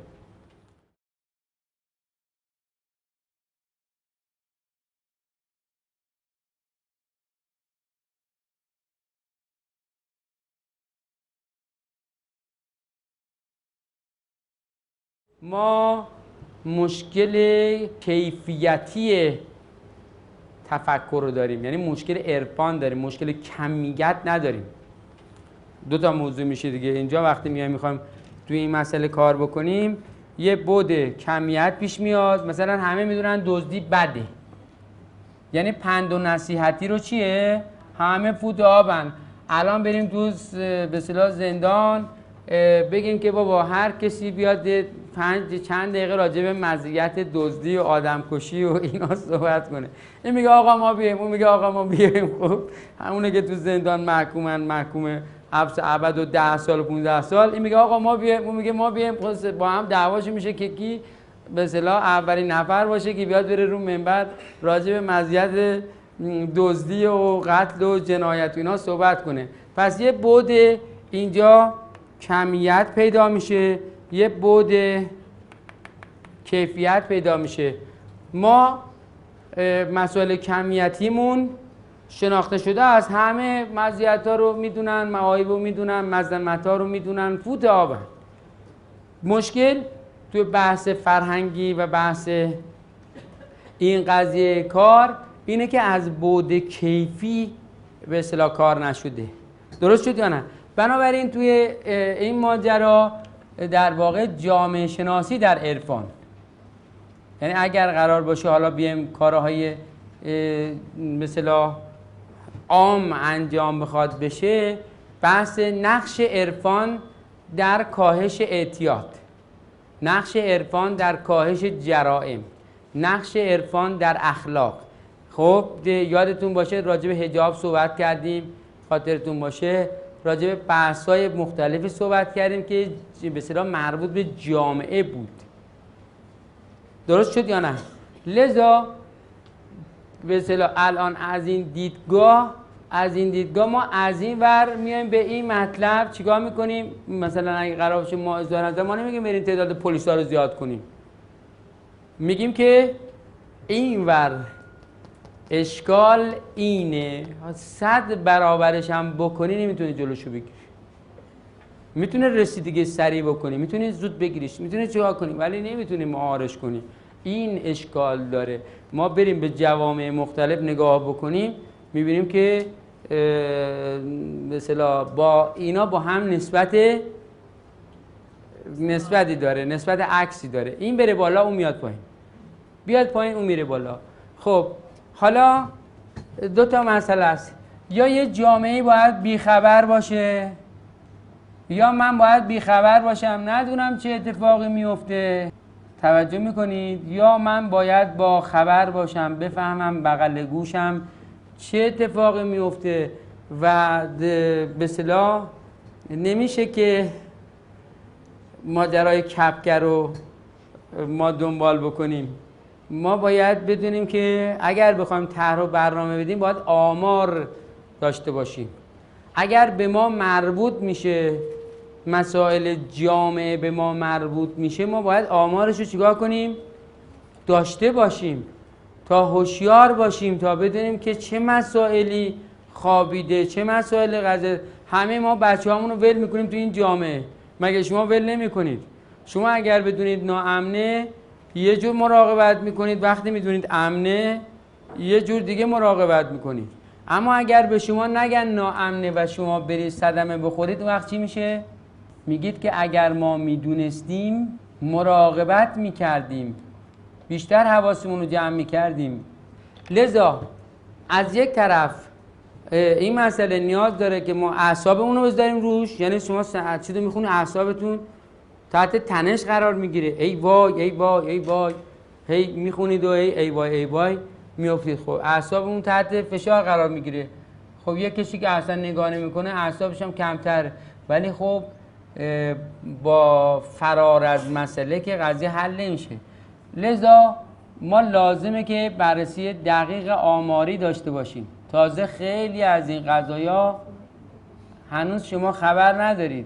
ما مشکل کیفیتی تفکر رو داریم، یعنی مشکل عرفان داریم، مشکل کمیت نداریم. دو تا موضوع میشه دیگه اینجا. وقتی میخوایم توی این مسئله کار بکنیم یه بعد کمیت پیش میاد. مثلا همه میدونن دزدی بده، یعنی پند و نصیحتی رو چیه؟ همه فوت آبن. الان بریم تو به اصطلاح زندان بگیم که بابا هر کسی بیاد چند دقیقه راجع به مزیت دزدی و آدمکشی و اینا صحبت کنه. این میگه آقا ما بیایم، اون میگه آقا ما بیایم. خب همونه که تو زندان محکومه حبس ابد و 10 سال و 15 سال، این میگه آقا ما بیایم، اون میگه ما بیایم. با هم دعواش میشه که کی به اصطلاح اولین نفر باشه که بیاد بره رو منبر راجع به مزیت دزدی و قتل و جنایت و اینا صحبت کنه. پس یه بعد اینجا کمیت پیدا میشه، یه بعد کیفیت پیدا میشه. ما مسائل کمیتیمون شناخته شده است، همه مزیت‌ها رو میدونن، معایب رو میدونن، مذمت‌ها رو میدونن، فوت آبن. مشکل توی بحث فرهنگی و بحث این قضیه کار اینه که از بعد کیفی به اصطلاح کار نشده. درست شد یا نه؟ بنابراین توی این ماجرا در واقع جامعه شناسی در عرفان، یعنی اگر قرار باشه حالا بیایم کارهای به اصطلاح عام انجام بخواد بشه، بحث نقش عرفان در کاهش اعتیاد، نقش عرفان در کاهش جرائم، نقش عرفان در اخلاق. خب یادتون باشه راجع به حجاب صحبت کردیم، خاطرتون باشه راجع به بحث‌های مختلفی صحبت کردیم که به اصطلاح مربوط به جامعه بود. درست شد یا نه؟ لذا به اصطلاح الان از این دیدگاه ما از این ور میایم به این مطلب چیکار میکنیم؟ مثلا اگه قرار باشه ما اصلاح نظر، ما نمیگیم بریم تعداد پلیسا رو زیاد کنیم، میگیم که این ور اشکال اینه، 100 برابرش هم بکنی نمیتونی جلوشو بگیری، میتونه رسیدگی سریع بکنی، میتونی زود بگیریش، میتونی چیکار کنی، ولی نمیتونی مهارش کنی. این اشکال داره. ما بریم به جوامع مختلف نگاه بکنیم میبینیم که مثلا با اینا با هم نسبتی داره، نسبت عکسی داره. این بره بالا اون میاد پایین، بیاد پایین اون میره بالا. خب حالا دو تا مسئله است، یا یه جامعه باید بیخبر باشه یا من باید بیخبر باشم ندونم چه اتفاقی میفته. توجه میکنید؟ یا من باید با خبر باشم بفهمم بغل گوشم چه اتفاقی میفته و به اصطلاح نمیشه که ماجرای کپگر رو ما دنبال بکنیم. ما باید بدونیم که اگر بخوایم طرح و برنامه بدیم باید آمار داشته باشیم. اگر به ما مربوط میشه، مسائل جامعه به ما مربوط میشه، ما باید آمارش رو چیکار کنیم؟ داشته باشیم تا هوشیار باشیم، تا بدونیم که چه مسائلی خوابیده، چه مسائل غذا. همه ما بچه‌هامون رو ول میکنیم تو این جامعه، مگه شما ول نمیکنید؟ شما اگر بدونید ناامنه یه جور مراقبت میکنید، وقتی میدونید امنه یه جور دیگه مراقبت میکنید. اما اگر به شما نگن ناامنه و شما برید صدمه بخورید، وقت چی میشه؟ میگید که اگر ما میدونستیم مراقبت میکردیم، بیشتر حواسمون رو جمع میکردیم. لذا از یک طرف این مسئله نیاز داره که ما اعصابمون رو بذاریم روش، یعنی شما چیزی رو میخونی اعصابتون تحت تنش قرار میگیره، ای وای ای وای ای وای، هی میخونید و ای وای ای وای میافتید. خب اعصابمون تحت فشار قرار میگیره. خب یک کسی که اصلا نگاه نمیکنه اعصابش هم کمتره، ولی خب با فرار از مسئله که قضیه حل نمیشه. لذا ما لازمه که بررسی دقیق آماری داشته باشیم. تازه خیلی از این قضایا هنوز شما خبر ندارید،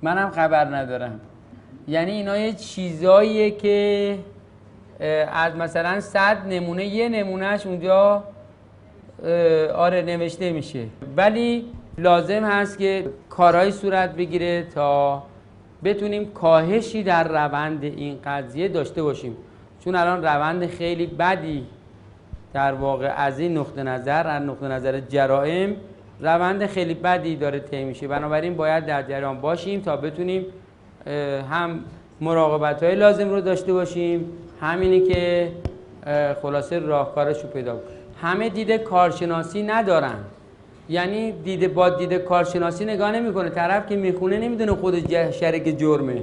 منم خبر ندارم. یعنی اینا یه چیزاییه که از مثلا 100 نمونه یه نمونهش اونجا آره نوشته میشه، ولی لازم هست که کارهای صورت بگیره تا بتونیم کاهشی در روند این قضیه داشته باشیم. چون الان روند خیلی بدی در واقع از این نقطه نظر، از نقطه نظر جرائم، روند خیلی بدی داره طی میشه. بنابراین باید در جریان باشیم تا بتونیم هم مراقبت‌های لازم رو داشته باشیم، همینی که خلاصه راهکارش رو پیدا کنیم. همه دیده کارشناسی ندارن، یعنی با دیده کارشناسی نگاه نمیکنه. طرف که میخونه نمیدونه خودش شریک جرمه.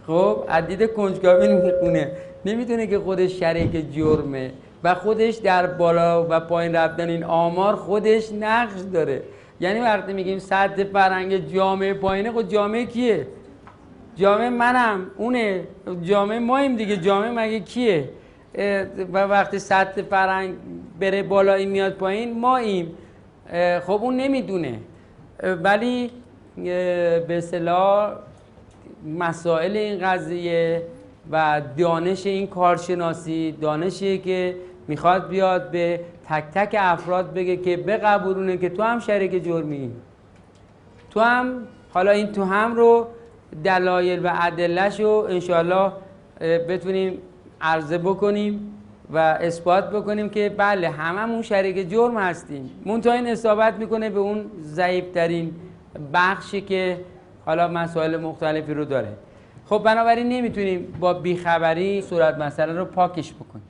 خب از دید کنجکاوی میخونه، نمیدونه که خودش شریک جرمه و خودش در بالا و پایین رفتن این آمار خودش نقش داره. یعنی وقتی میگیم سطح فرهنگ جامعه پایینه، خب جامعه کیه؟ جامعه منم، اونه، جامعه ماییم دیگه. جامعه مگه کیه؟ و وقتی سطح فرهنگ بره بالا این میاد پایین، ماییم. خب اون نمیدونه، ولی به اصطلاح مسائل این قضیه و دانش این کارشناسی دانشیه که میخواد بیاد به تک تک افراد بگه که بقبولونه که تو هم شریک جرمی، تو هم. حالا این تو هم رو دلایل و ادله‌ش رو انشاءالله بتونیم عرضه بکنیم و اثبات بکنیم که بله هممون شریک جرم هستیم. منتها این اصابت میکنه به اون ضعیف‌ترین بخشی که حالا مسائل مختلفی رو داره. خب بنابراین نمیتونیم با بیخبری صورت مسئله رو پاکش بکنیم.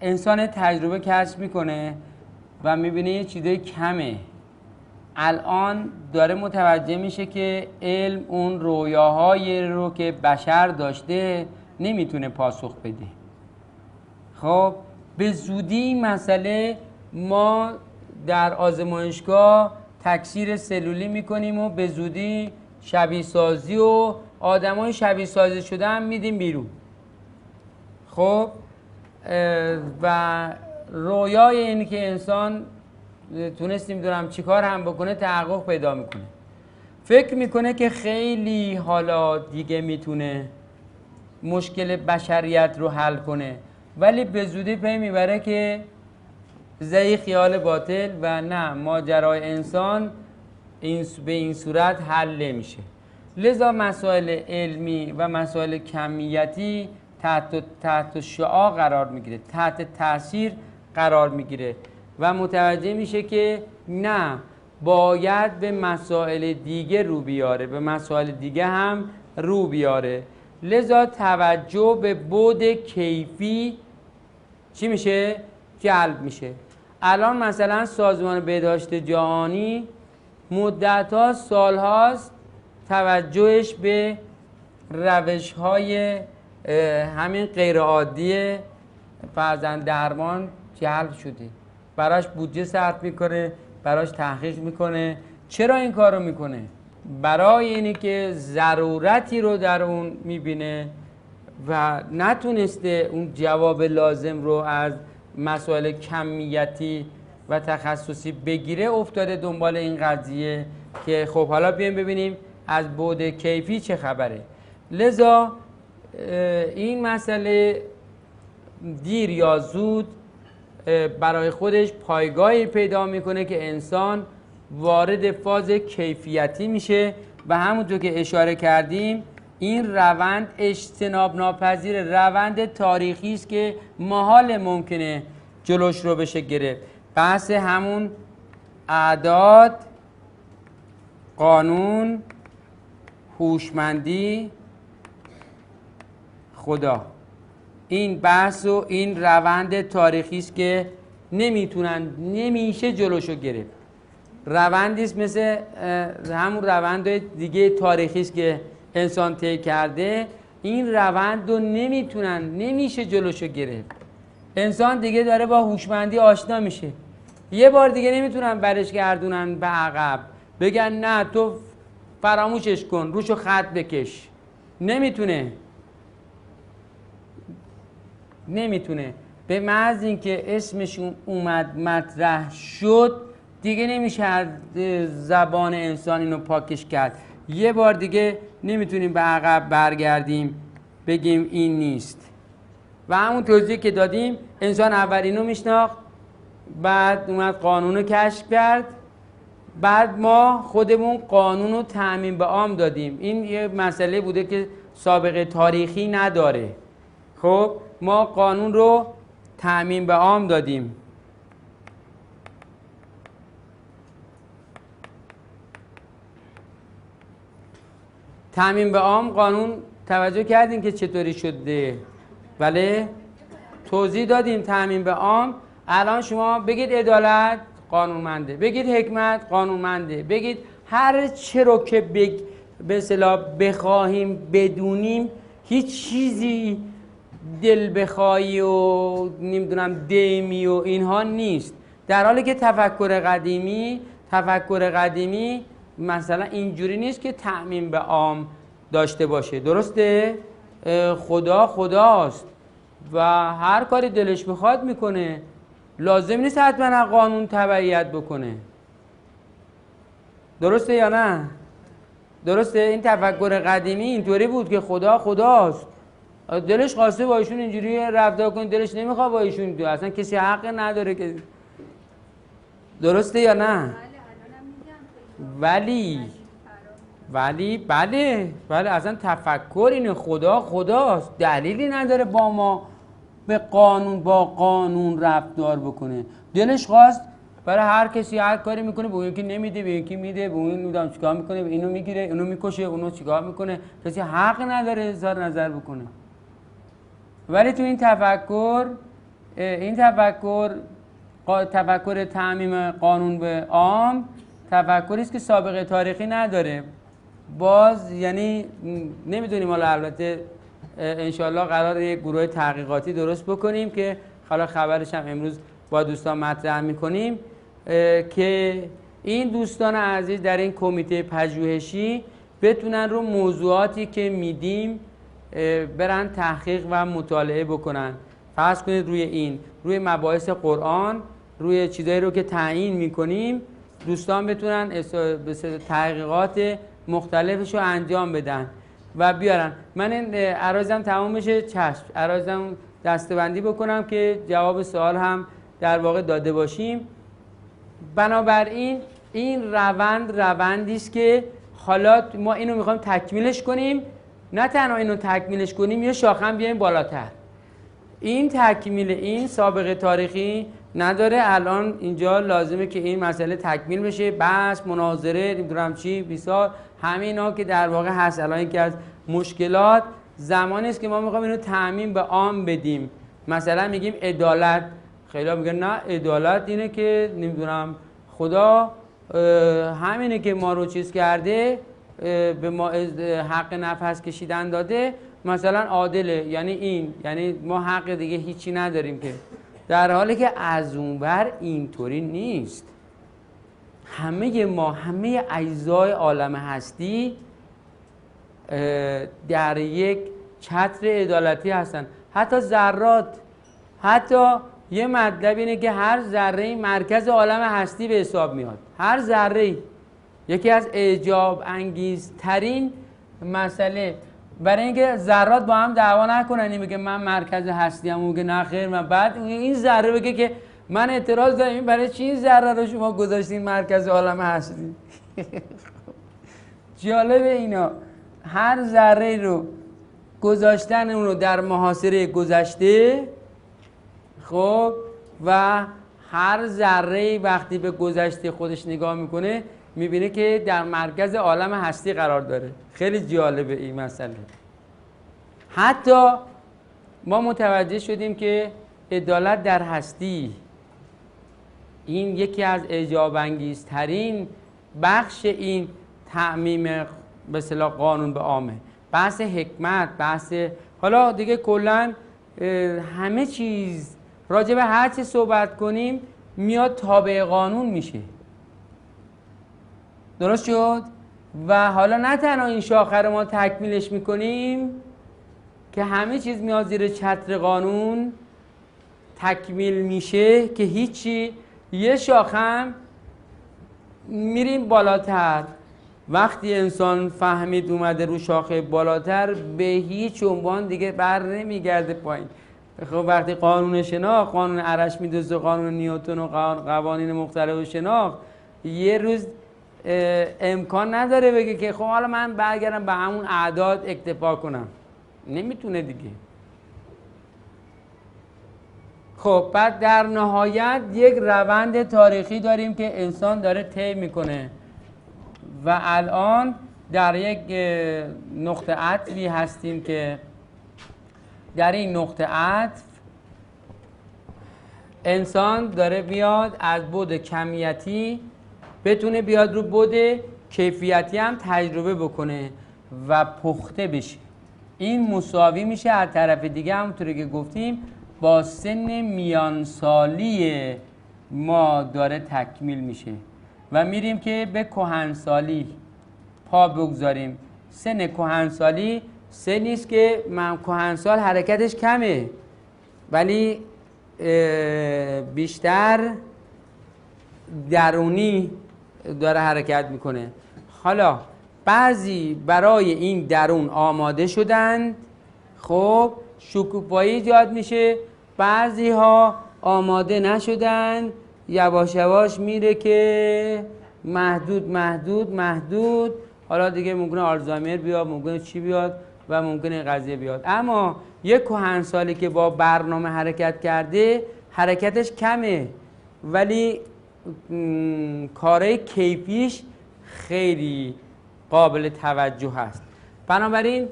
انسان تجربه کسب میکنه و میبینه یه چیزای کمه. الان داره متوجه میشه که علم اون رویاهایی رو که بشر داشته نمیتونه پاسخ بده. خب به زودی این مسئله ما در آزمایشگاه تکثیر سلولی میکنیم و به زودی شبیه سازی و آدمای شبیه سازی شده هم میدیم بیرون. خب و رویای اینی که انسان تونستیم دارم چیکار هم بکنه تحقق پیدا میکنه. فکر میکنه که خیلی حالا دیگه میتونه مشکل بشریت رو حل کنه، ولی به زودی پی میبره که زی خیال باطل و نه، ماجرای انسان به این صورت حل نمیشه. لذا مسائل علمی و مسائل کمیتی تحت شعاع قرار میگیره، تحت تاثیر قرار میگیره و متوجه میشه که نه، باید به مسائل دیگه رو بیاره، به مسائل دیگه هم رو بیاره. لذا توجه به بعد کیفی چی میشه؟ جلب میشه. الان مثلا سازمان بهداشت جهانی مدت‌ها سال‌هاست توجهش به روش‌های همین غیرعادی فرزند درمان جلب شده، براش بودجه صرف میکنه، براش تحقیق میکنه. چرا این کارو میکنه؟ برای اینی که ضرورتی رو در اون میبینه و نتونسته اون جواب لازم رو از مسائل کمیتی و تخصصی بگیره افتاده دنبال این قضیه که خب حالا بیایم ببینیم از بعد کیفی چه خبره. لذا این مسئله دیر یا زود برای خودش پایگاهی پیدا میکنه که انسان وارد فاز کیفیتی میشه و همونطور که اشاره کردیم این روند اجتناب ناپذیر روند تاریخی است که محال ممکنه جلوش رو بشه گرفت. بحث همون اعداد، قانون، هوشمندی، خدا، این بحث و این روند تاریخی است که نمیشه جلوشو گرفت. روندی است مثل همون روند دیگه تاریخی است که انسان طی کرده. این روند رو نمیشه جلوشو گرفت. انسان دیگه داره با هوشمندی آشنا میشه، یه بار دیگه نمیتونن برش گردونن به عقب بگن نه تو فراموشش کن روشو خط بکش. نمیتونه. به محض اینکه اسمشون اومد مطرح شد دیگه نمیشه از زبان انسان اینو پاکش کرد. یه بار دیگه نمیتونیم به عقب برگردیم بگیم این نیست. و همون توضیحی که دادیم انسان اول اینو میشناخت، بعد اومد قانون رو کشف کرد، بعد ما خودمون قانون رو تعمیم به عام دادیم. این یه مسئله بوده که سابقه تاریخی نداره. خب ما قانون رو تعمیم به عام دادیم. تعمیم به عام قانون توجه کردیم که چطوری شده؟ بله توضیح دادیم. تعمیم به عام الان شما بگید عدالت قانونمنده، بگید حکمت قانونمنده، بگید هر چه رو که به اصطلاح بخواهیم بدونیم، هیچ چیزی دل بخواهی و نمیدونم دیمی و اینها نیست. در حالی که تفکر قدیمی مثلا اینجوری نیست که تعمیم به عام داشته باشه. درسته؟ خدا خداست و هر کاری دلش بخواد میکنه، لازم نیست حتما قانون تبعیت بکنه. درسته یا نه؟ درسته؟ این تفکر قدیمی اینطوری بود که خدا خداست، دلش خواسته با ایشون اینجوری رفتار کنه، دلش نمیخواد با ایشون، اصلا کسی حق نداره که. درسته یا نه؟ ولی بله اصلا تفکر اینه خدا خداست، دلیلی نداره با ما به با قانون رفتار بکنه. دلش خواست برای هر کسی هر کاری میکنه، به اون یکی نمیده، به یکی میده، به اون نمیدونم چیکار میکنه، به اینو میگیره، اونو میکشه، اونو چیکار میکنه. کسی حق نداره اظهار نظر بکنه. ولی تو این تفکر تعمیم قانون به عام تفکری است که سابقه تاریخی نداره. باز یعنی نمیدونیم، حالا البته انشالله قراره یک گروه تحقیقاتی درست بکنیم که حالا خبرش هم امروز با دوستان مطرح میکنیم که این دوستان عزیز در این کمیته پژوهشی بتونن رو موضوعاتی که میدیم برن تحقیق و مطالعه بکنن. فرض کنید روی مباحث قرآن، روی چیزایی رو که تعیین میکنیم دوستان بتونن تحقیقات مختلفش رو انجام بدن و بیارن. من این عرایزم تمام بشه، چشم عرایزم دسته‌بندی بکنم که جواب سوال هم در واقع داده باشیم. بنابراین این روندی است که حالا ما اینو میخوایم تکمیلش کنیم. نه تنها اینو تکمیلش کنیم، یه شاخه هم بیایم بالاتر. این تکمیل این سابقه تاریخی نداره. الان اینجا لازمه که این مسئله تکمیل بشه، بحث، مناظره، نمیدونم چی، بیسار، همه اینا که در واقع هست. الان یکی از مشکلات زمانی است که ما میخوایم اینو تعمیم به عام بدیم. مثلا میگیم عدالت، خیلی میگن نه عدالت اینه که نمیدونم خدا همینه که ما رو چیز کرده، به ما حق نفس کشیدن داده، مثلا عادله، یعنی ما حق دیگه هیچی نداریم که. در حالی که از اونور اینطوری نیست. همه اجزای عالم هستی در یک چتر عدالتی هستن. حتی ذرات، حتی یه مطلب اینه که هر ذره مرکز عالم هستی به حساب میاد. هر ذره یکی از اعجاب انگیزترین مسئله برای اینکه ذرات با هم دعوا نکنن، این بگه من مرکز هستی ام، اون بگه نه خیر من، بعد این ذره بگه که من اعتراض دارم برای چی این ذره رو شما گذاشتین مرکز عالم هستی. جالب اینا هر ذره رو گذاشتن اون رو در محاصره گذشته، خب و هر ذره وقتی به گذشته خودش نگاه میکنه میبینه که در مرکز عالم هستی قرار داره. خیلی جالبه این مسئله. حتی ما متوجه شدیم که عدالت در هستی این یکی از اعجاب انگیزترین بخش این تعمیم به اصطلاح قانون به عامه. بحث حکمت، بحث حالا دیگه کلا همه چیز راجع به هر چی صحبت کنیم میاد تابع قانون میشه. درست شد؟ و حالا نه تنها این شاخه رو ما تکمیلش میکنیم که همه چیز میاد زیر چتر قانون تکمیل میشه که هیچی، یه شاخه هم میریم بالاتر. وقتی انسان فهمید اومده رو شاخه بالاتر به هیچ عنوان دیگه بر نمیگرده پایین. خب وقتی قانون شناخت، قانون ارشمیدس و قانون نیوتن و قوانین مختلف شناخت، یه روز امکان نداره بگه که خب حالا من برگردم به همون اعداد اکتفا کنم. نمیتونه دیگه. خب بعد در نهایت یک روند تاریخی داریم که انسان داره طی میکنه و الان در یک نقطه عطفی هستیم که در این نقطه عطف انسان داره بیاد از بعد کمیتی بتونه بیاد رو بعد کیفیتی هم تجربه بکنه و پخته بشه. این مساوی میشه از طرف دیگه همونطوری که گفتیم با سن میانسالی ما داره تکمیل میشه و میریم که به کهنسالی پا بگذاریم. سن کهنسالی سنی است که کهنسال حرکتش کمه ولی بیشتر درونی داره حرکت میکنه. حالا بعضی برای این درون آماده شدند، خب شکوفایی ایجاد میشه، بعضی ها آماده نشدن، یواش یواش میره که محدود. حالا دیگه ممکنه آلزایمر بیاد، ممکنه چی بیاد و ممکنه قضیه بیاد. اما یک کهنسالی که با برنامه حرکت کرده حرکتش کمه ولی کارهای کیفیش خیلی قابل توجه هست. بنابراین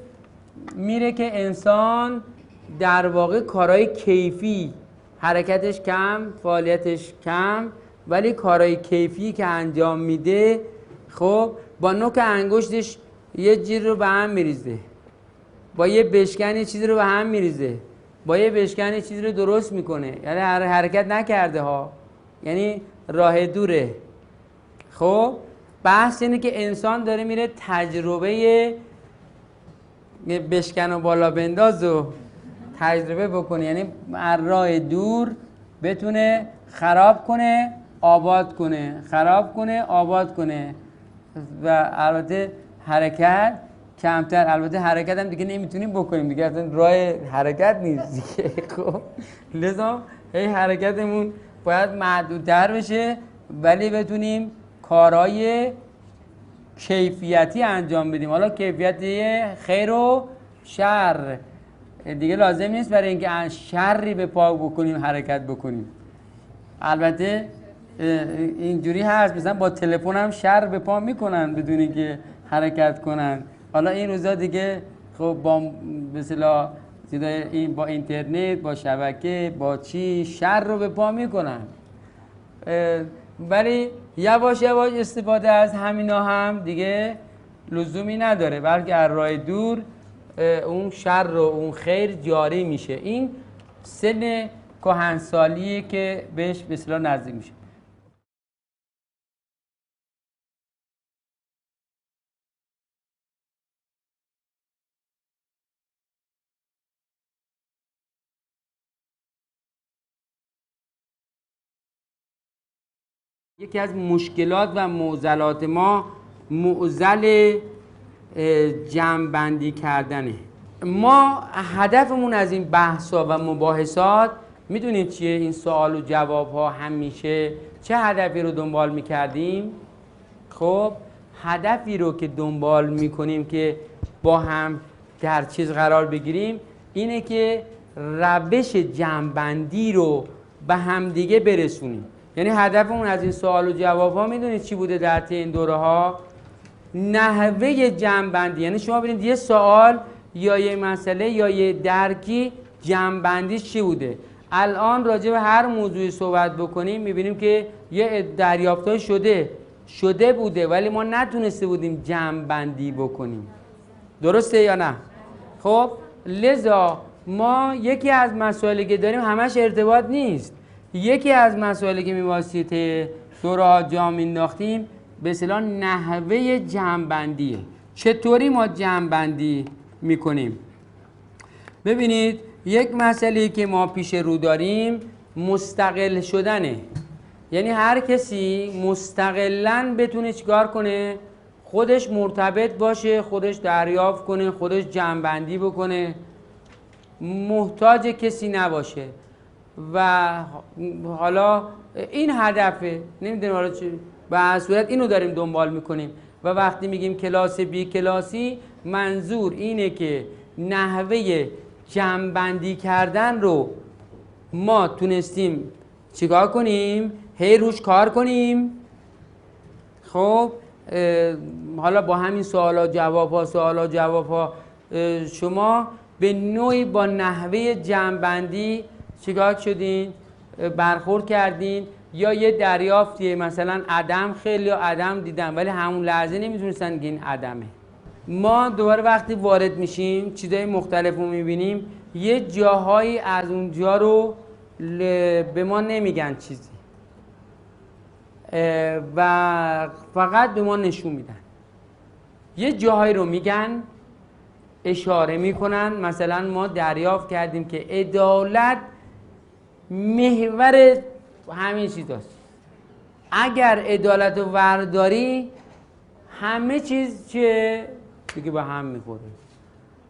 میره که انسان در واقع کارهای کیفی حرکتش کم، فعالیتش کم، ولی کارهای کیفی که انجام میده خب با نوک انگشتش یه جیر رو به هم میریزه، با یه بشکن یه چیزی رو به هم میریزه، با یه بشکن یه چیزی رو درست میکنه. یعنی حرکت نکرده ها، یعنی راه دوره. خب بحث اینه که انسان داره میره تجربه بشکن و بالا بنداز و تجربه بکنه، یعنی راه دور بتونه خراب کنه آباد کنه، خراب کنه آباد کنه. و البته حرکت کمتر، البته حرکت هم دیگه نمیتونیم بکنیم دیگه، اصلا راه حرکت نیست دیگه. خب لذا حرکتمون باید محدودتر بشه ولی بتونیم کارهای کیفیتی انجام بدیم. حالا کیفیتی خیر و شر دیگه لازم نیست برای اینکه شری به پا بکنیم حرکت بکنیم. البته اینجوری هست مثلا با تلفن هم شر به پا میکنن بدون اینکه حرکت کنن. حالا این روزا دیگه خب با مثلا این با اینترنت، با شبکه، با چی شر رو به پا میکنن. ولی یواش یواش استفاده از همینا هم دیگه لزومی نداره، بلکه از راه دور اون شر و اون خیر جاری میشه. این سن کهنسالیه که بهش به اصطلاح نزدیک میشه. یکی از مشکلات و معضلات ما معضل جمع‌بندی کردنه. ما هدفمون از این بحث‌ها و مباحثات میدونید چیه؟ این سوال و جواب ها همیشه چه هدفی رو دنبال میکردیم؟ خب هدفی رو که دنبال میکنیم که با هم در چیز قرار بگیریم اینه که روش جمع‌بندی رو به همدیگه برسونیم. یعنی هدفمون از این سوال و جواب ها میدونید چی بوده در طی این دوره ها؟ نحوه جمع‌بندی. یعنی شما ببینید یه سوال یا یه مسئله یا یه درکی جمع‌بندیش چی بوده. الان راجع به هر موضوعی صحبت بکنیم میبینیم که یه دریافت‌های شده بوده ولی ما نتونسته بودیم جمع‌بندی بکنیم. درسته یا نه؟ خب لذا ما یکی از مسائلی که داریم همش ارتباط نیست. یکی از مسائلی که می‌واسطه دوره ها جا مینداختیم به اصطلاح نحوه جمع‌بندیه. چطوری ما جمع‌بندی میکنیم؟ ببینید یک مسئله که ما پیش رو داریم مستقل شدنه. یعنی هر کسی مستقلاً بتونه چیکار کنه؟ خودش مرتبط باشه، خودش دریافت کنه، خودش جمع‌بندی بکنه، محتاج کسی نباشه. و حالا این هدفه، نمیدونم حالا چی، به هر صورت اینو داریم دنبال میکنیم. و وقتی میگیم کلاس بی کلاسی منظور اینه که نحوه جمع‌بندی کردن رو ما تونستیم چیکار کنیم؟ هی روش کار کنیم. خب حالا با همین سوالا جواب ها شما به نوعی با نحوه جمع‌بندی چیکار شدین؟ برخورد کردین. یا یه دریافتیه مثلا عدم، خیلی عدم دیدن ولی همون لحظه نمیتونستن که این عدمه. ما دوباره وقتی وارد میشیم چیزای مختلف رو میبینیم، یه جاهایی از اونجا رو به ما نمیگن چیزی و فقط به ما نشون میدن. یه جاهایی رو میگن، اشاره میکنن. مثلا ما دریافت کردیم که عدالت محور همین چیزاست. اگر عدالت رو ورداری همه چیز چیه؟ دیگه به هم میخوره.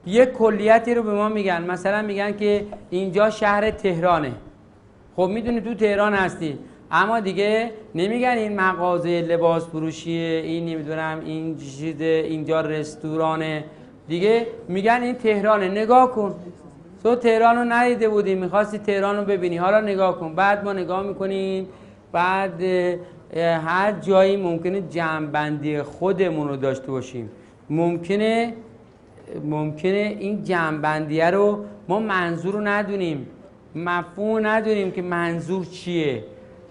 یک کلیتی رو به ما میگن، مثلا میگن که اینجا شهر تهرانه. خب میدونی تو تهران هستی، اما دیگه نمیگن این مغازه لباس فروشیه، این نمیدونم این چیزه، اینجا رستورانه. دیگه میگن این تهرانه. نگاه کن، تو تهران رو ندیده بودی، میخواستی تهران رو ببینی، حالا نگاه کن. بعد ما نگاه میکنیم، بعد هر جایی ممکنه جمع‌بندی خودمون رو داشته باشیم. ممکنه این جمع‌بندیه رو ما منظور رو ندونیم، مفهوم ندونیم که منظور چیه.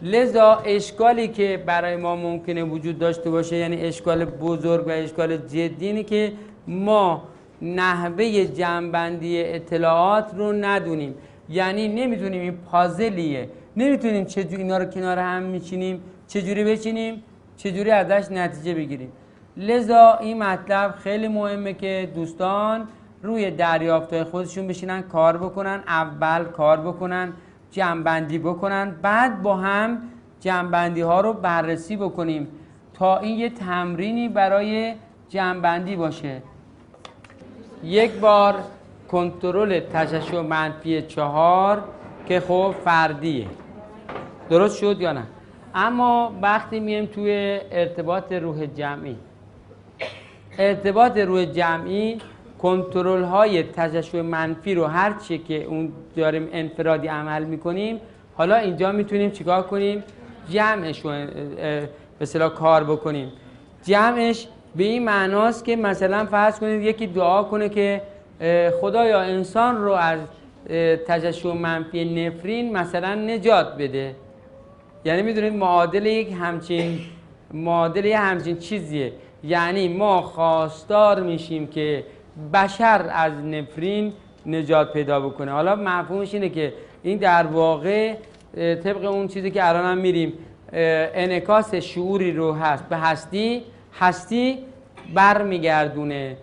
لذا اشکالی که برای ما ممکنه وجود داشته باشه، یعنی اشکال بزرگ و اشکال جدی، اینه که ما نحوه جمع‌بندی اطلاعات رو ندونیم. یعنی نمیتونیم، این پازلیه، نمیتونیم چجوری اینا رو کنار هم میچینیم، چجوری بچینیم، چجوری ازش نتیجه بگیریم. لذا این مطلب خیلی مهمه که دوستان روی دریافت‌های خودشون بشینن کار بکنن. اول کار بکنن، جمع‌بندی بکنن، بعد با هم جمع‌بندی ها رو بررسی بکنیم تا این یه تمرینی برای جمع‌بندی باشه. یک بار کنترل تشعشع منفی 4 که خب فردیه، درست شد یا نه؟ اما وقتی میایم توی ارتباط روح جمعی، کنترل های تشعشع منفی رو هر چی که اون داریم انفرادی عمل میکنیم، حالا اینجا میتونیم چیکار کنیم؟ جمعش رو به اصطلاح کار بکنیم. جمعش به این معناست که مثلا فرض کنید یکی دعا کنه که خدایا انسان رو از تشعشع منفی نفرین مثلا نجات بده. یعنی میدونید معادل یه همچین چیزیه. یعنی ما خواستار میشیم که بشر از نفرین نجات پیدا بکنه. حالا مفهومش اینه که این در واقع طبق اون چیزی که الان هم میریم انعکاس شعوری رو هست به هستی برمیگردونه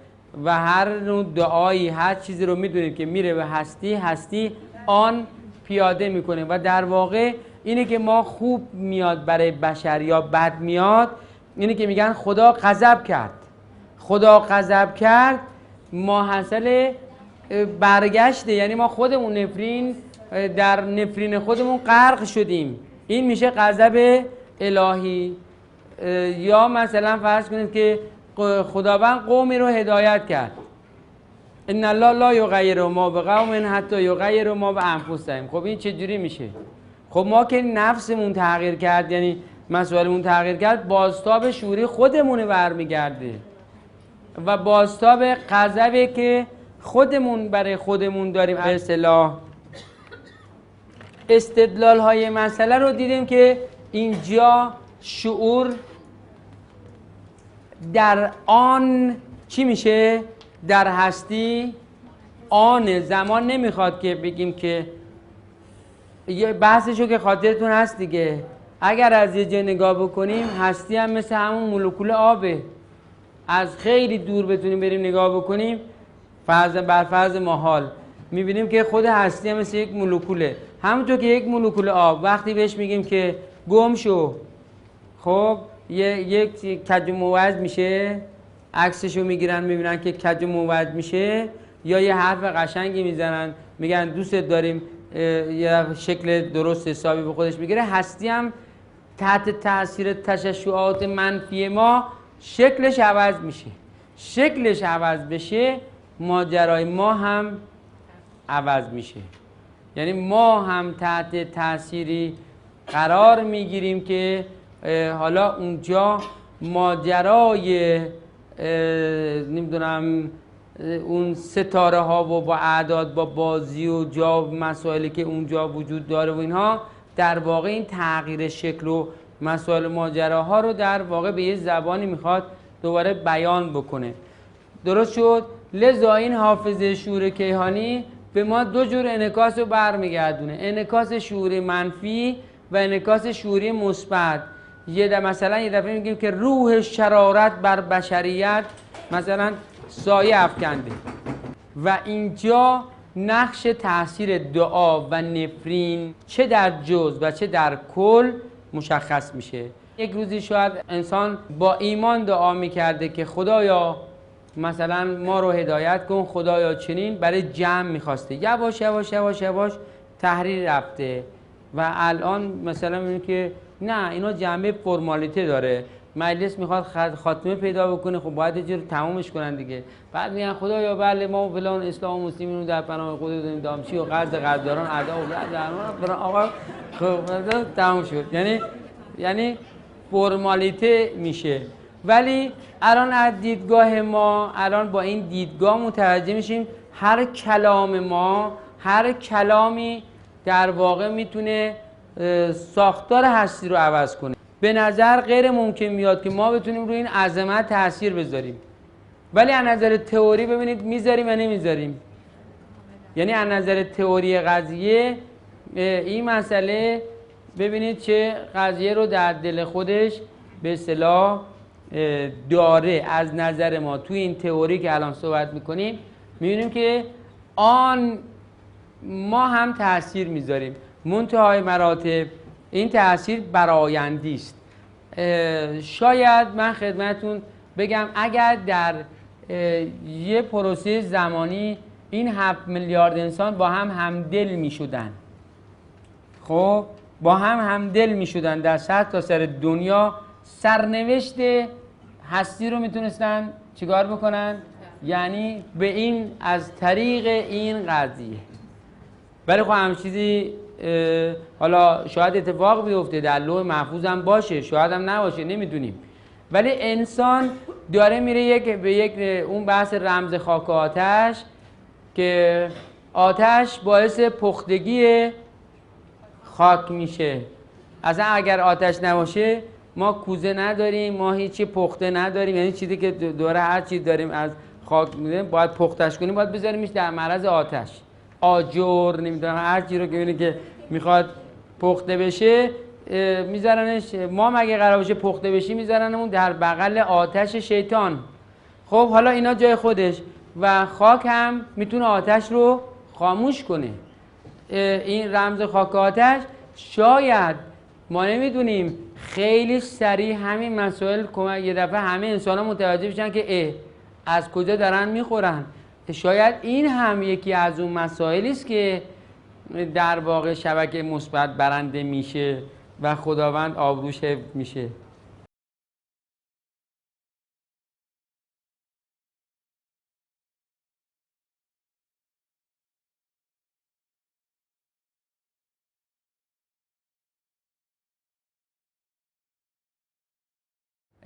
و هر نوع دعایی، هر چیزی رو میدونید که میره به هستی آن پیاده میکنه و در واقع اینه که ما خوب میاد برای بشر یا بد میاد، اینه که میگن خدا غضب کرد. خدا غضب کرد ماحصل برگشته، یعنی ما خودمون در نفرین خودمون غرق شدیم، این میشه غضب الهی. یا مثلا فرض کنید که خداوند قومی رو هدایت کرد، ان الله لا یغیر ما بقوم حتی یغیروا ما بانفسهم. خب این چجوری میشه؟ خب ما که نفسمون تغییر کرد، یعنی مسائلمون تغییر کرد، بازتاب شعوری خودمونه برمیگرده و بازتاب غضبی که خودمون برای خودمون داریم. به اصطلاح استدلال های مسئله رو دیدیم که اینجا شعور در آن چی میشه؟ در هستی آن زمان نمیخواد که بگیم که یه بحثشو که خاطرتون هست دیگه، اگر از یه جا نگاه بکنیم هستی هم مثل همون مولکول آبه، از خیلی دور بتونیم بریم نگاه بکنیم بر فرض محال میبینیم که خود هستی هم مثل یک مولکوله. همونطور که یک مولکول آب وقتی بهش میگیم که گم شو، خب یک کج موج میشه، عکسشو میگیرن میبینن که کج موج میشه، یا یه حرف قشنگی میزنن میگن دوستت داریم، یه شکل درست حسابی به خودش میگیره. هستی هم تحت تاثیر تشعشعات منفی ما شکلش عوض میشه. شکلش عوض بشه ماجرای ما هم عوض میشه، یعنی ما هم تحت تأثیری قرار میگیریم که حالا اونجا ماجرای نمیدونم اون ستاره ها و با اعداد با بازی و جا مسائلی که اونجا وجود داره و اینها، در واقع این تغییر شکل و مسائل ماجراها رو در واقع به یه زبانی میخواد دوباره بیان بکنه. درست شد؟ لذا این حافظه شعور کیهانی به ما دو جور انعکاس رو برمیگردونه، انعکاس شعوری منفی و انعکاس شعوری مثبت. مثلا یه دفعه میگیم که روح شرارت بر بشریت مثلا سایه افکنده و اینجا نقش تاثیر دعا و نفرین چه در جزء و چه در کل مشخص میشه. یک روزی شاید انسان با ایمان دعا میکرده که خدایا مثلا ما رو هدایت کن، خدایا چنین، برای جمع میخواسته، یواش یواش یواش یواش تحریر رفته و الان مثلا میگه که نه اینا جنبه فرمالیته داره، مجلس میخواد خاتمه پیدا بکنه، خب باید یه جور تمومش کنن دیگه. بعد میگن خدایا بله ما فلان اسلام و مسلمین رو در پناه خودت داریم، دامچی و قرض قدردان ادا و بران آقا خب تموم شد. یعنی فرمالیته میشه. ولی الان از دیدگاه ما، الان با این دیدگاه متوجه میشیم هر کلام ما، هر کلامی در واقع میتونه ساختار هستی رو عوض کنه. به نظر غیر ممکن میاد که ما بتونیم روی این عظمت تاثیر بذاریم، ولی از نظر تئوری ببینید میذاریم یا نمیذاریم. یعنی از نظر تئوری قضیه این مسئله ببینید چه قضیه رو در دل خودش به اصطلاح داره. از نظر ما توی این تئوری که الان صحبت میکنیم میبینیم که آن ما هم تأثیر میذاریم، منتهای مراتب این تأثیر برآیندی است. شاید من خدمتون بگم اگر در یه پروسه زمانی این 7 میلیارد انسان با هم همدل میشدن، خب با هم همدل میشدن در سر تا سر دنیا، سرنوشت هستی رو میتونستن چیکار بکنن؟ یعنی به این از طریق این قضیه. ولی خب هم چیزی حالا شاید اتفاق بیفته، در لوح محفوظ هم باشه، شاید هم نباشه، نمیدونیم. ولی انسان داره میره به یک اون بحث رمز خاک و آتش، که آتش باعث پختگی خاک میشه. اصلا اگر آتش نباشه ما کوزه نداریم، ما هیچی پخته نداریم، یعنی چیزی که دوره هر چیز داریم از خاک میدیم باید پختش کنیم، باید بذاریمش در معرض آتش، آجر نمیدونم هر چیزی رو که ببینید که میخواد پخته بشه میذارنش. ما مگه قرار باشه پخته بشی میذارنمون در بغل آتش شیطان. خب حالا اینا جای خودش و خاک هم میتونه آتش رو خاموش کنه. این رمز خاک آتش شاید ما نمیدونیم خیلی سریع همین مسائل کمک یه دفعه همه انسان ها متوجه بشن که از کجا دارن میخورن. شاید این هم یکی از اون مسائلی است که در واقع شبکه مثبت برنده میشه و خداوند آبروش حفظ میشه.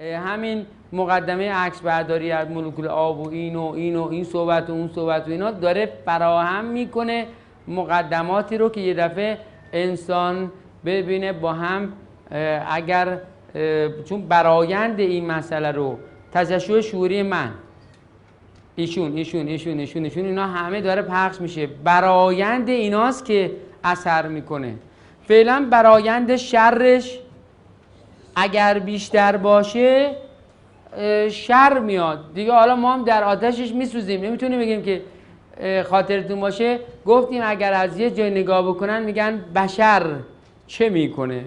همین مقدمه عکس برداری از مولکول آب و این صحبت و اون صحبت و اینا داره فراهم میکنه مقدماتی رو که یه دفعه انسان ببینه با هم اگر چون برآیند این مسئله رو تجشع شعوری من ایشون اینا همه داره پخش میشه، برآیند ایناست که اثر میکنه. فعلا برآیند شرش اگر بیشتر باشه شر میاد دیگه. حالا ما هم در آتشش میسوزیم، نمیتونیم بگیم که خاطرتون باشه گفتیم اگر از یه جای نگاه بکنن میگن بشر چه میکنه،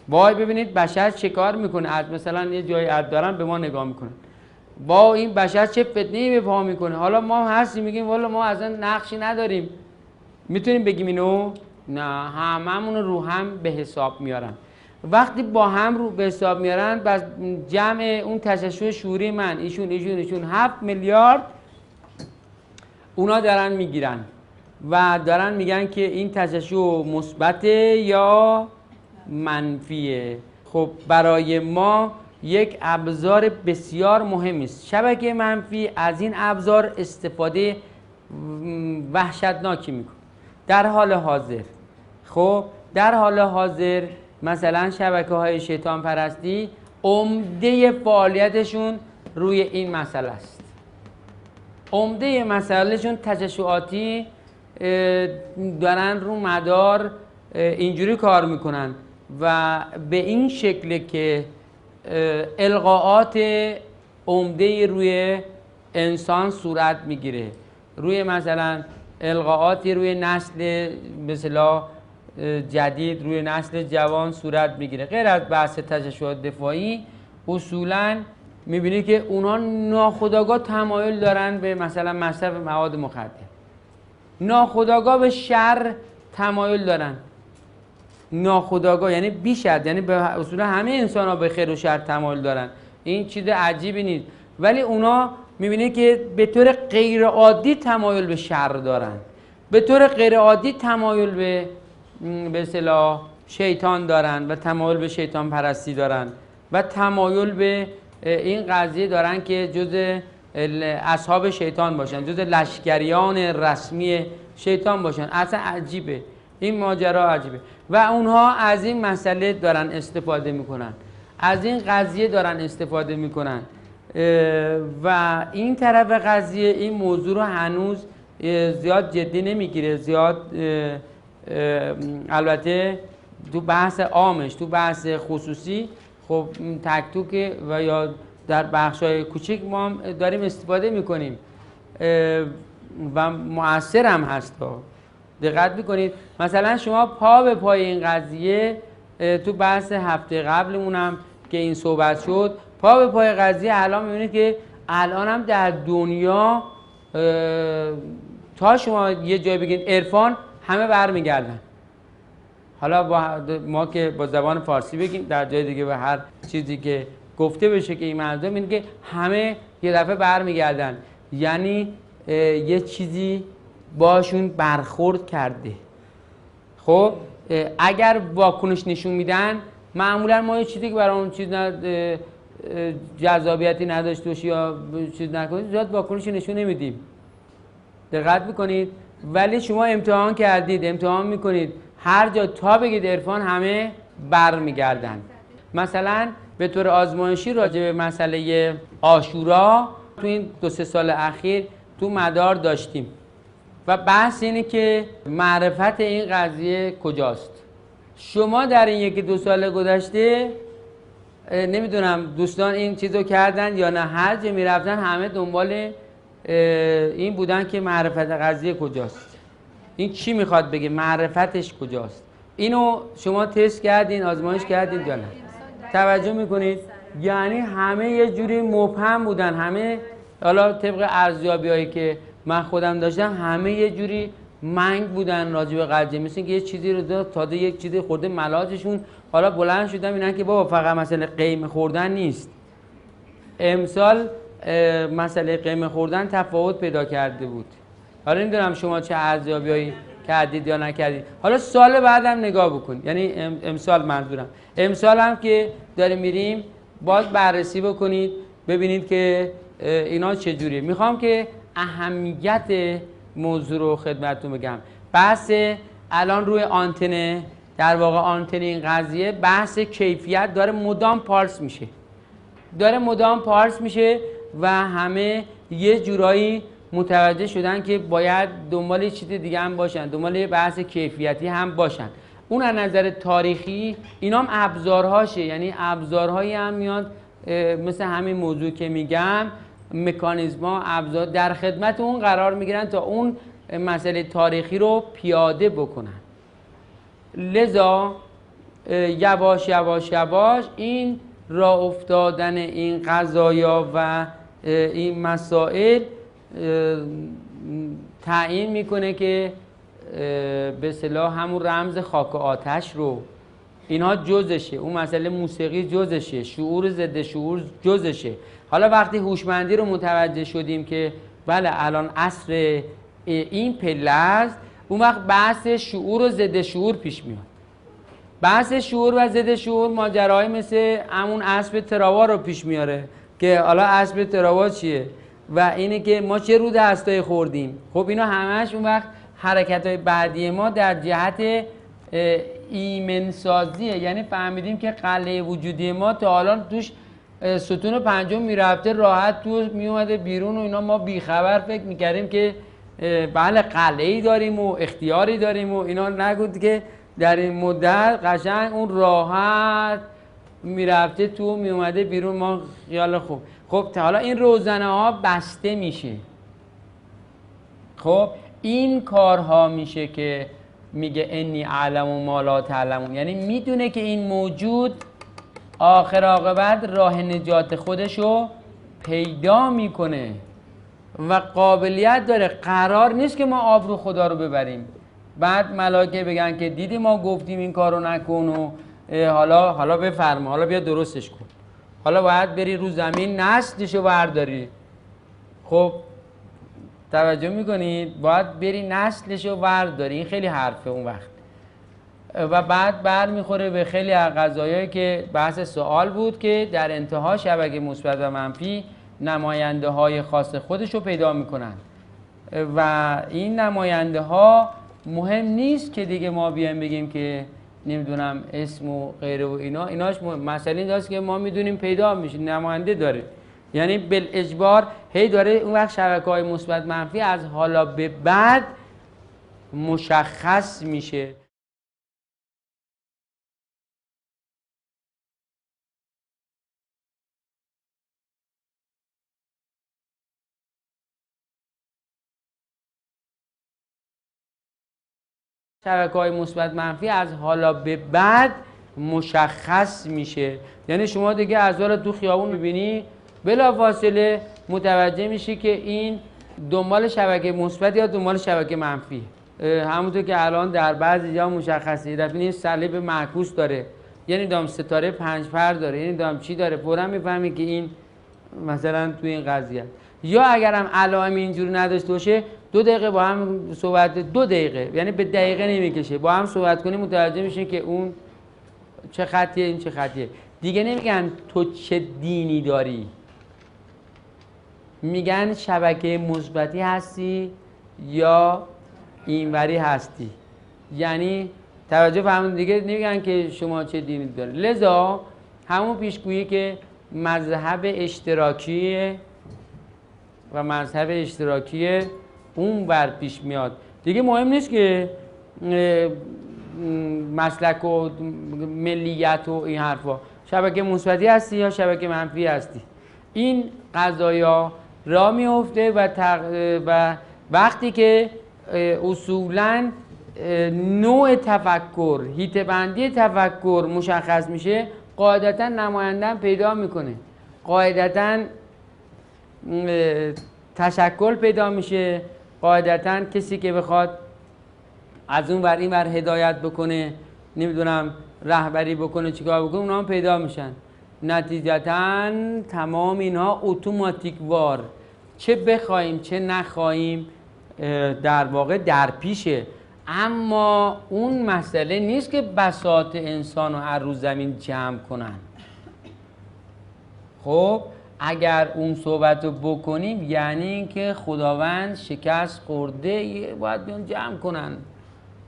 وای ببینید بشر چه کار میکنه، از مثلا یه جای اد دارن به ما نگاه میکنن با این بشر چه فتنه‌ای به پا میکنه. حالا ما هستیم میگیم والا ما اصلا نقشی نداریم، میتونیم بگیم اینو؟ نه، هممون رو هم به حساب میارن. وقتی با هم رو به حساب میارن بس جمع اون تشعشع شعوری من ایشون 7 میلیارد اونا دارن میگیرن و دارن میگن که این تشعشع مثبت یا منفیه. خب برای ما یک ابزار بسیار مهمی است. شبکه منفی از این ابزار استفاده وحشتناکی میکنه در حال حاضر. خب در حال حاضر مثلا شبکه های شیطان پرستی عمده فعالیتشون روی این مسئله است. عمده مسئلهشون تجشعاتی دارن رو مدار اینجوری کار میکنن و به این شکل که القاءات عمده روی انسان صورت میگیره، روی مثلا القاءاتی روی نسل مثلا جدید، روی نسل جوان صورت میگیره. غیر از بحث تجشعات دفاعی اصولا میبینی که اونها ناخودآگاه تمایل دارن به مثلا مصرف مواد مخدر، ناخودآگاه به شر تمایل دارن، ناخودآگاه یعنی بیشتر، یعنی به اصولا همه انسان ها به خیر و شر تمایل دارن، این چیز عجیبی نیست، ولی اونا میبینی که به طور غیر عادی تمایل به شر دارن، به طور غیر عادی تمایل به اصطلاح شیطان دارن و تمایل به شیطان پرستی دارن و تمایل به این قضیه دارن که جز اصحاب شیطان باشن، جز لشکریان رسمی شیطان باشن. اصلا عجیبه این ماجرا، عجیبه. و اونها از این مسئله دارن استفاده میکنن، از این قضیه دارن استفاده میکنن و این طرف قضیه این موضوع رو هنوز زیاد جدی نمیگیره. زیاد البته تو بحث عامش، تو بحث خصوصی خب تک توک و یا در بخشای کوچیک ما هم داریم استفاده میکنیم و مؤثر هم هست. دقت میکنید مثلا شما پا به پای این قضیه تو بحث هفته قبلمونم که این صحبت شد، پا به پای قضیه الان میبینید که الان هم در دنیا تا شما یه جای بگین عرفان همه برمیگردن. حالا ما که با زبان فارسی بگیم، در جای دیگه به هر چیزی که گفته بشه که این مردم این که همه یه دفعه برمیگردن، یعنی یه چیزی باشون برخورد کرده. خب اگر واکنش نشون میدن معمولا ما یه چیزی که برای اون چیز جذابیتی نداشته باشه یا چیز نکنید زیاد واکنش نشون نمیدیم. دقت میکنید؟ ولی شما امتحان کردید، امتحان میکنید، هر جا تا بگید عرفان همه برمیگردن. مثلا به طور آزمایشی راجع به مسئله عاشورا تو این 2-3 سال اخیر تو مدار داشتیم و بحث اینه که معرفت این قضیه کجاست. شما در این 1-2 سال گذشته نمیدونم دوستان این چیزو کردن یا نه، هر جا میرفتن همه دنبال این بودن که معرفت قضیه کجاست، این چی میخواد بگه، معرفتش کجاست. اینو شما تست کردین، آزمایش کردین یا نه؟ توجه میکنید؟ یعنی همه یه جوری مبهم بودن، همه حالا طبق ارزیابی‌هایی که من خودم داشتم همه یه جوری منگ بودن راجع به قلجه، مثل اینکه یه چیزی رو داد تازه یک چیزی خورده ملاجشون. حالا بلند شدم اینا که بابا فقط مسئله قیمه خوردن نیست. امسال مسئله قیمه خوردن تفاوت پیدا کرده بود. حالا نمیدونم شما چه ارزیابی‌هایی کردید یا نکردید. حالا سال بعدم نگاه بکنید، یعنی امسال منظورم، امسال هم که داریم میریم باز بررسی بکنید ببینید که اینا چجوریه. میخوام که اهمیت موضوع رو خدمتتون بگم. بحث الان روی آنتن، در واقع آنتن این قضیه بحث کیفیت داره مدام پارس میشه، و همه یه جورایی متوجه شدن که باید دنبال چیز دیگه هم باشن، دنبال بحث کیفیتی هم باشن. اون از نظر تاریخی اینا هم ابزارهاشه، یعنی ابزارهایی هم میاد مثل همین موضوع که میگم، مکانیزما، ابزار در خدمت اون قرار میگیرن تا اون مسئله تاریخی رو پیاده بکنن. لذا یواش یواش یواش این راه افتادن این قضایا و این مسائل تعیین میکنه که به اصطلاح همون رمز خاک و آتش رو اینها جزشه، اون مسئله موسیقی جزشه، شعور ضد شعور جزشه. حالا وقتی هوشمندی رو متوجه شدیم که بله الان عصر این پله است، اون وقت بحث شعور و ضد شعور پیش میاد. بحث شعور و ضد شعور ماجراهایی مثل همون اسب تراوا رو پیش میاره که حالا اسب تراوا چیه و اینه که ما چه رو دستای خوردیم. خب اینا همش اون وقت حرکت‌های بعدی ما در جهت ایمنسازیه، یعنی فهمیدیم که قلعه وجودی ما تا حالا توش ستون پنجم میرفته راحت تو میومده بیرون و اینا ما بیخبر فکر میکردیم که بله قلعه‌ای داریم و اختیاری داریم و اینا، نگود که در این مدت قشنگ اون راحت میرفته تو میومده بیرون، ما خیال خوب. خب تا حالا این روزنه ها بسته میشه. خب این کارها میشه که میگه انی اعلم و ما لا تعلمون، یعنی میدونه که این موجود آخر عاقبت راه نجات خودشو پیدا میکنه و قابلیت داره. قرار نیست که ما آبرو خدا رو ببریم بعد ملائکه بگن که دیدی ما گفتیم این کارو نکن و حالا بفرما، حالا بیا درستش کن، حالا باید بری رو زمین نسلشو برداری. خب توجه میکنید؟ باید بری نسلشو برداری. این خیلی حرفه اون وقت و بعد بر میخوره به خیلی از قضایایی که بحث سوال بود که در انتها شبکه مثبت و منفی نماینده های خاص خودشو پیدا میکنن و این نماینده ها مهم نیست که دیگه ما بیایم بگیم که نمیدونم اسم و غیره و ایناش مسئله اینجاست که ما میدونیم پیدا میشه، نماینده داره، یعنی بالاجبار هی داره اون وقت شبکه‌های مثبت منفی از حالا به بعد مشخص میشه. شبکه‌های مثبت منفی از حالا به بعد مشخص میشه، یعنی شما دیگه اعضا رو تو خیابون میبینی بلافاصله متوجه میشی که این دنبال شبکه مثبت یا دنبال شبکه منفی. همونطور که الان در بعضی جا مشخصه، دفعه صلیب معکوس داره، یعنی دام ستاره 5 پر داره، یعنی دام چی داره، فوراً میفهمی که این مثلا تو این قضیه. یا اگرم علائم اینجوری نداشته باشه 2 دقیقه با هم صحبت، 2 دقیقه یعنی به دقیقه نمیکشه، با هم صحبت کنیم متوجه میشین که اون چه خطیه این چه خطیه. دیگه نمیگن تو چه دینی داری، میگن شبکه مثبتی هستی یا اینوری هستی، یعنی توجه فرمودید دیگه نمیگن که شما چه دینی داری. لذا همون پیشگویی که مذهب اشتراکیه و مذهب اشتراکی اون بر پیش میاد دیگه، مهم نیست که مسلک و ملیت و این حرفا، شبکه مثبتی هستی یا شبکه منفی هستی، این قضایا را میفته و وقتی که اصولاً نوع تفکر، هیته بندی تفکر مشخص میشه، قاعدتا نمایندن پیدا میکنه، قاعدتا تشکل پیدا میشه، قاعدتا کسی که بخواد از اون ور این ور هدایت بکنه، نمیدونم رهبری بکنه، چیکار بکنه، اونا هم پیدا میشن. نتیجتا تمام اینها اتوماتیک وار، چه بخوایم چه نخواهیم در واقع در پیشه. اما اون مسئله نیست که بساط انسان رو هر روز زمین جمع کنن. خب اگر اون صحبت رو بکنیم یعنی اینکه خداوند شکست خورده، باید بیان جمع کنن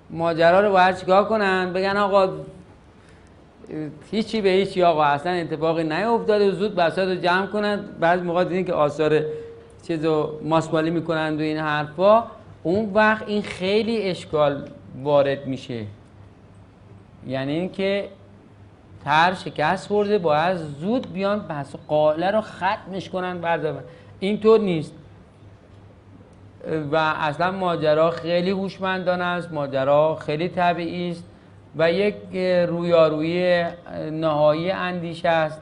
ماجرا رو. باید چیکار کنن؟ بگن آقا هیچی به هیچی، آقا اصلا اتفاقی نیفتاده، زود بساط رو جمع کنن. بعضی موقع دیدین که آثار چیزو ماسمالی میکنن و این حرفا، اون وقت این خیلی اشکال وارد میشه. یعنی اینکه تر شکست خورده، باید زود بیان بحث قاله رو ختمش کنن بردارن. اینطور نیست و اصلا ماجرا خیلی هوشمندانه است، ماجرا خیلی طبیعی است و یک رویارویی نهایی اندیشه است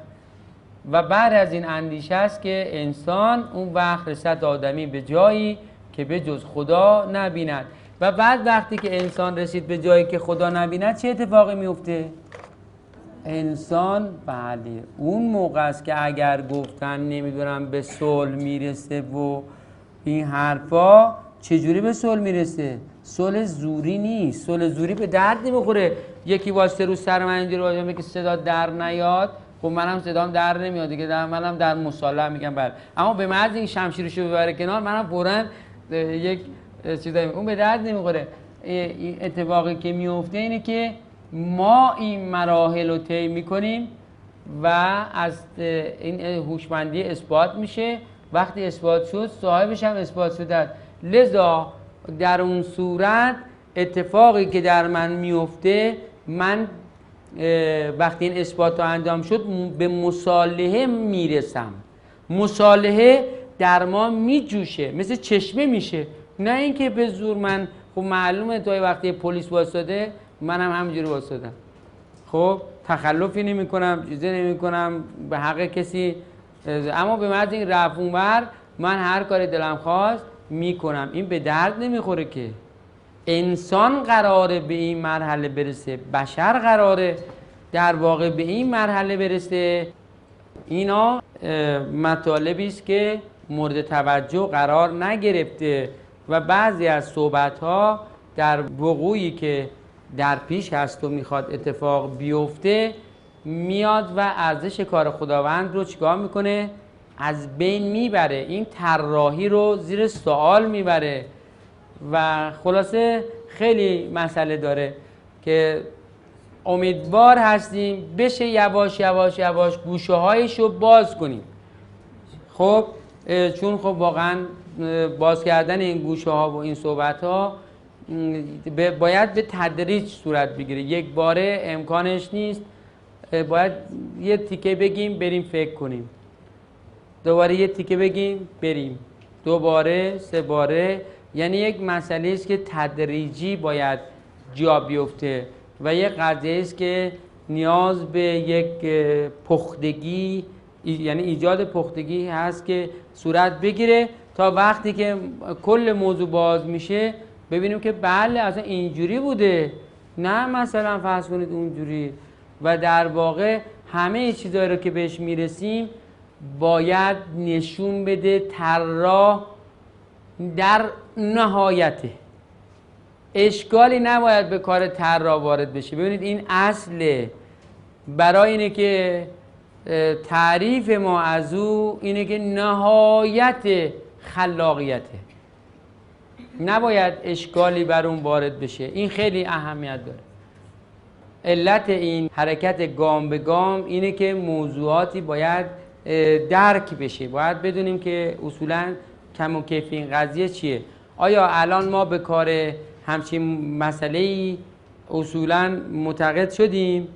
و بعد از این اندیشه است که انسان اون وقت رسد آدمی به جایی که به جز خدا نبیند. و بعد وقتی که انسان رسید به جایی که خدا نبیند، چه اتفاقی میفته؟ انسان بله اون موقع است که اگر گفتن نمیدونم به صلح میرسه و این حرفا، چجوری به صلح میرسه؟ صلح زوری نیست، صلح زوری به درد نمیخوره. یکی واسه رو سر من اینجوری واجبه میگه صدا در نیاد، خب منم صدام در نمیاد دیگه، منم در مصالحه میگم بله. اما به محض این شمشیرشو ببره کنار، منم فوراً یک چیزایی اون به درد نمیخوره. این اتفاقی که میفته اینه که ما این مراحل رو طی میکنیم و از این هوشمندی اثبات میشه. وقتی اثبات شد، صاحبش هم اثبات شده. لذا در اون صورت اتفاقی که در من میفته، من وقتی این اثبات رو انجام شد به مصالحه میرسم. مصالحه در ما میجوشه، مثل چشمه میشه، نه اینکه به زور. من خب معلومه تا وقتی پلیس واسطه منم همینجوری واسطم، خب تخلفی نمی کنم، چیزی نمی کنم به حق کسی، اما به محض این رفت اونور من هر کاری دلم خواست میکنم. این به درد نمیخوره که. انسان قراره به این مرحله برسه، بشر قراره در واقع به این مرحله برسه. اینا مطالبی است که مورد توجه قرار نگرفته و بعضی از صحبت‌ها در وقوعی که در پیش هست و میخواد اتفاق بیفته میاد و ارزش کار خداوند رو چیکار میکنه؟ از بین میبره، این طراحی رو زیر سوال میبره و خلاصه خیلی مسئله داره که امیدوار هستیم بشه یواش یواش یواش گوشه هایش رو باز کنیم. خب چون خب واقعا باز کردن این گوشه ها و این صحبت ها باید به تدریج صورت بگیره، یک باره امکانش نیست. باید یه تیکه بگیم بریم فکر کنیم، دوباره یه تیکه بگیم بریم، دوباره سه باره. یعنی یک مسئله است که تدریجی باید جا بیفته و یک قضیه است که نیاز به یک پختگی، یعنی ایجاد پختگی هست که صورت بگیره تا وقتی که کل موضوع باز میشه ببینیم که بله اصلا اینجوری بوده، نه مثلا فرض کنید اونجوری. و در واقع همه چیزایی رو که بهش میرسیم باید نشون بده طراح در نهایته. اشکالی نباید به کار طراح وارد بشه. ببینید این اصله، برای اینه که تعریف ما از او اینه که نهایت خلاقیته، نباید اشکالی بر اون وارد بشه. این خیلی اهمیت داره. علت این حرکت گام به گام اینه که موضوعاتی باید درک بشه. باید بدونیم که اصولاً کم و کیف این قضیه چیه. آیا الان ما به کار همچین مسئله‌ای اصولاً معتقد شدیم؟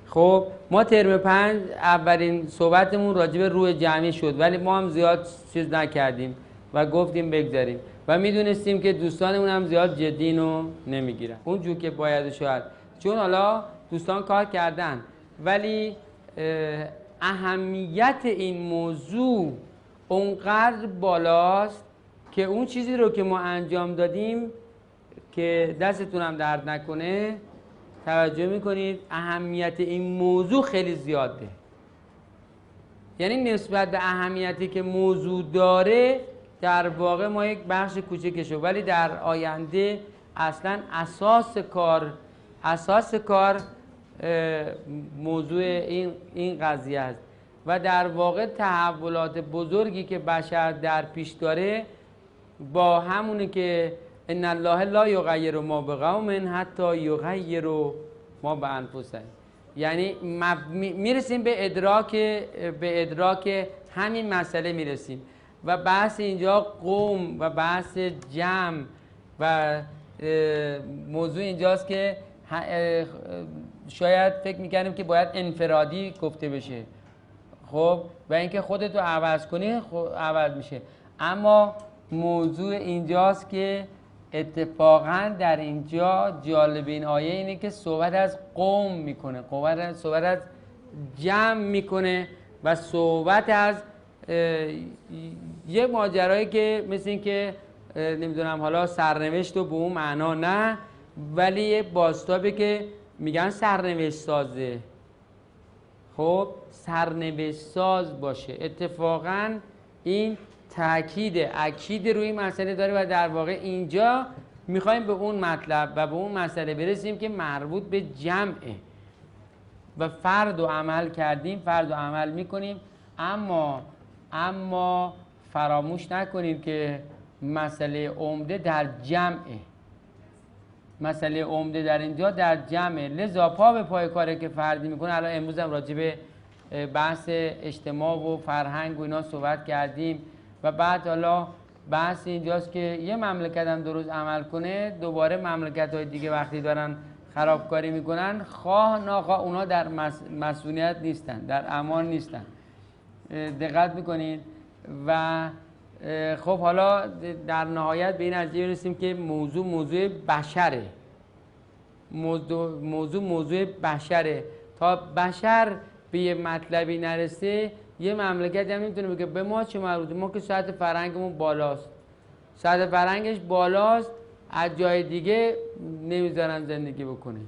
خب ما ترم 5 اولین صحبتمون راجع به روح جمعی شد، ولی ما هم زیاد چیز نکردیم. و گفتیم بگذاریم و میدونستیم که دوستانمون هم زیاد جدی اینو نمیگیرن اونجور که باید شاید، چون حالا دوستان کار کردن ولی اهمیت این موضوع اونقدر بالاست که اون چیزی رو که ما انجام دادیم که دستتون هم درد نکنه توجه میکنید اهمیت این موضوع خیلی زیاده. یعنی نسبت به اهمیتی که موضوع داره در واقع ما یک بخش کوچکشو، ولی در آینده اصلا اساس کار موضوع این قضیه است و در واقع تحولات بزرگی که بشر در پیش داره با همونه که ان الله لا یغیر ما بقوم حتی یغیروا ما بانفسهم. یعنی میرسیم به ادراک همین مسئله میرسیم و بحث اینجا قوم و بحث جمع و موضوع اینجاست که شاید فکر میکنیم که باید انفرادی گفته بشه، خب و اینکه خودتو عوض کنی عوض میشه، اما موضوع اینجاست که اتفاقا در اینجا جالب این آیه اینه که صحبت از قوم میکنه، صحبت از جمع میکنه و صحبت از یه ماجرایی که مثل این که نمیدونم حالا سرنوشت و به اون معنا نه، ولی یه بازتابه که میگن سرنوشت سازه، خب سرنوشت ساز باشه. اتفاقا این اکید روی مسئله داره و در واقع اینجا میخوایم به اون مطلب و به اون مسئله برسیم که مربوط به جمعه و فرد و عمل کردیم، فرد و عمل میکنیم، اما فراموش نکنیم که مسئله عمده در جمعه، مسئله عمده در اینجا در جمعه. لذا پا به پای کاری که فردی میکنه، الان امروز هم راجع به بحث اجتماع و فرهنگ و اینا صحبت کردیم و بعد حالا بحث اینجاست که یه مملکت هم درست عمل کنه، دوباره مملکت‌های دیگه وقتی دارن خرابکاری میکنن خواه ناخواه اونا در مسئولیت نیستن، در امان نیستن. دقت میکنید و خب حالا در نهایت به این نتیجه رسیم که موضوع بشره، موضوع بشره. تا بشر به یه مطلبی نرسه یه مملکت هم نمیتونه بگه به ما چه مربوطه، ما که سطح فرهنگمون بالاست، سطح فرهنگش بالاست، از جای دیگه نمیذارن زندگی بکنه.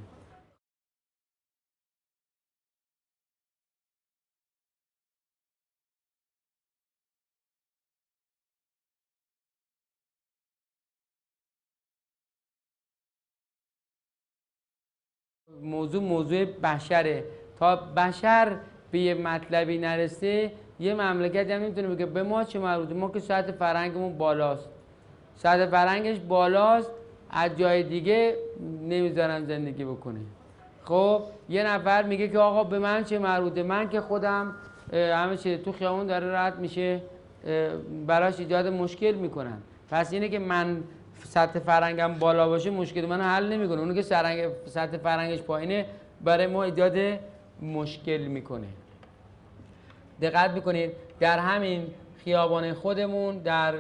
موضوع بشره. تا بشر به یه مطلبی نرسه یه مملکت هم نمیتونه بگه به ما چه مربوطه، ما که سطح فرهنگمون بالاست، سطح فرهنگش بالاست، از جای دیگه نمیذارن زندگی بکنه. خب یه نفر میگه که آقا به من چه مربوطه، من که خودم همه چیز تو خیابون داره رد میشه براش ایجاد مشکل میکنن، پس اینه که من سطح فرهنگم بالا باشه مشکل منو حل نمیکنه، اونو که سطح فرهنگش پایینه برای ما ایجاد مشکل میکنه. دقت میکنید در همین خیابان خودمون در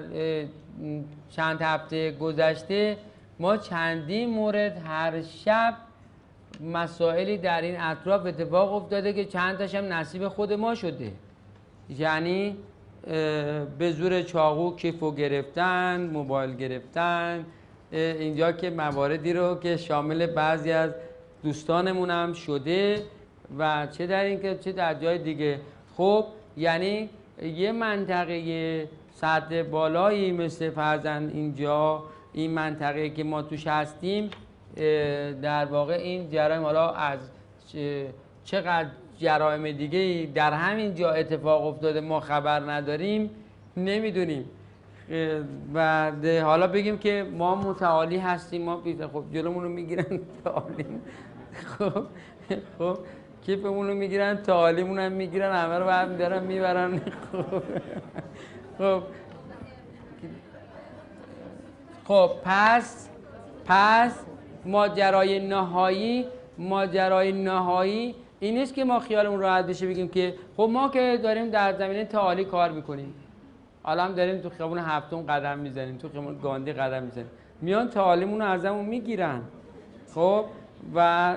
چند هفته گذشته ما چندین مورد هر شب مسائلی در این اطراف اتفاق افتاده که چند تاش هم نصیب خود ما شده. یعنی به زور چاقو کیفو گرفتن، موبایل گرفتن، اینجا که مواردی رو که شامل بعضی از دوستانمون هم شده و چه در این که چه در جای دیگه. خب یعنی یه منطقه سطح بالایی مثل فرضاً اینجا این منطقه که ما توش هستیم در واقع این جرایم حالا از چقدر جرایم دیگه در همین جا اتفاق افتاده ما خبر نداریم، نمیدونیم و حالا بگیم که ما متعالی هستیم، ما خب جلومون رو میگیرن تعالیم، خب کیفمون رو میگیرن، تعالیمون هم میگیرن، همه رو برمی دارن میبرن. خب پس ماجرای نهایی این نیست که ما خیالمون راحت بشه بگیم که خب ما که داریم در زمینه تعالی کار میکنیم، الان داریم تو خیابون هفتم قدم میزنیم، تو خیابون گاندی قدم میزنیم، میان تعالیمون رو ازمون میگیرن. خب و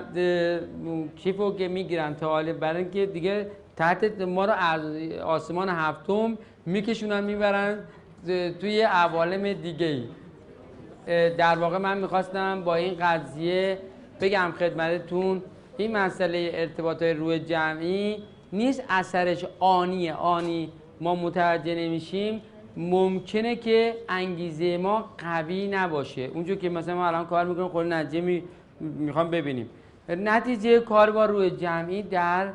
کیفو که میگیرن تعالیم، برای اینکه دیگه تحت ما رو از آسمان هفتم میکشونن میبرن توی عوالم دیگه ای. در واقع من میخواستم با این قضیه بگم خدمتتون این مسئله ارتباطات روح جمعی نیست اثرش آنی ما متوجه نمیشیم. ممکنه که انگیزه ما قوی نباشه، اونجور که مثلا ما الان کار میکنیم خود نتیجه میخوام ببینیم، نتیجه کار با روح جمعی در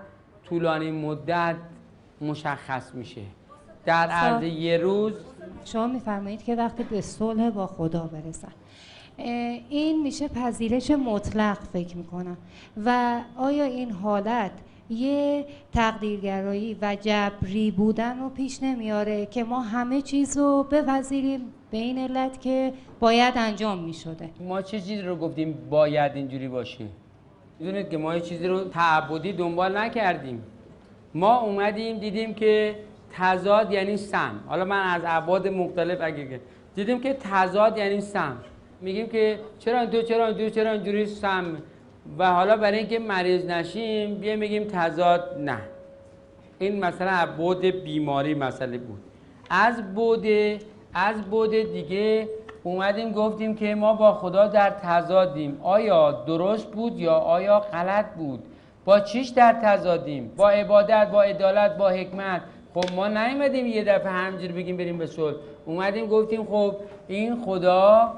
طولانی مدت مشخص میشه. در عرض یه روز شما میفرمایید که وقتی به صلح با خدا برسن این میشه پذیرش مطلق فکر میکنم. و آیا این حالت یه تقدیرگرایی و جبری بودن رو پیش نمیاره که ما همه چیز رو بپذیریم به این علت که باید انجام میشده؟ ما چه چیزی رو گفتیم باید اینجوری باشه؟ میدونید که ما یه چیزی رو تعبدی دنبال نکردیم. ما اومدیم دیدیم که تضاد یعنی سم. حالا من از ابعاد مختلف اگه دیدیم که تضاد یعنی سم، میگیم که چرا اینجوری سم، و حالا برای اینکه مریض نشیم بیایم میگیم تضاد نه. این مثلا ابعاد بیماری مسئله بود. از بعد دیگه اومدیم گفتیم که ما با خدا در تضادیم. آیا درست بود یا آیا غلط بود؟ با چیش در تضادیم؟ با عبادت، با عدالت، با حکمت. خب ما نیومدیم یه دفعه همینجوری بگیم بریم به صلح. اومدیم گفتیم خب این خدا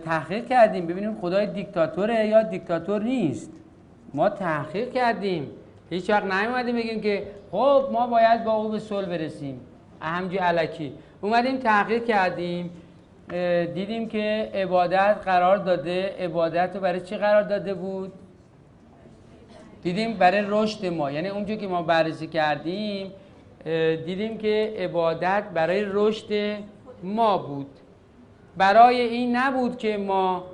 تحقیق کردیم ببینیم خدای دیکتاتوره یا دیکتاتور نیست. ما تحقیق کردیم، هیچ وقت نیومدیم بگیم که خب ما باید با او به صلح برسیم همینجوری الکی. اومدیم تحقیق کردیم، دیدیم که عبادت قرار داده. عبادت رو برای چی قرار داده بود؟ دیدیم برای رشد ما، یعنی اونجور که ما بررسی کردیم دیدیم که عبادت برای رشد ما بود. برای این نبود که ما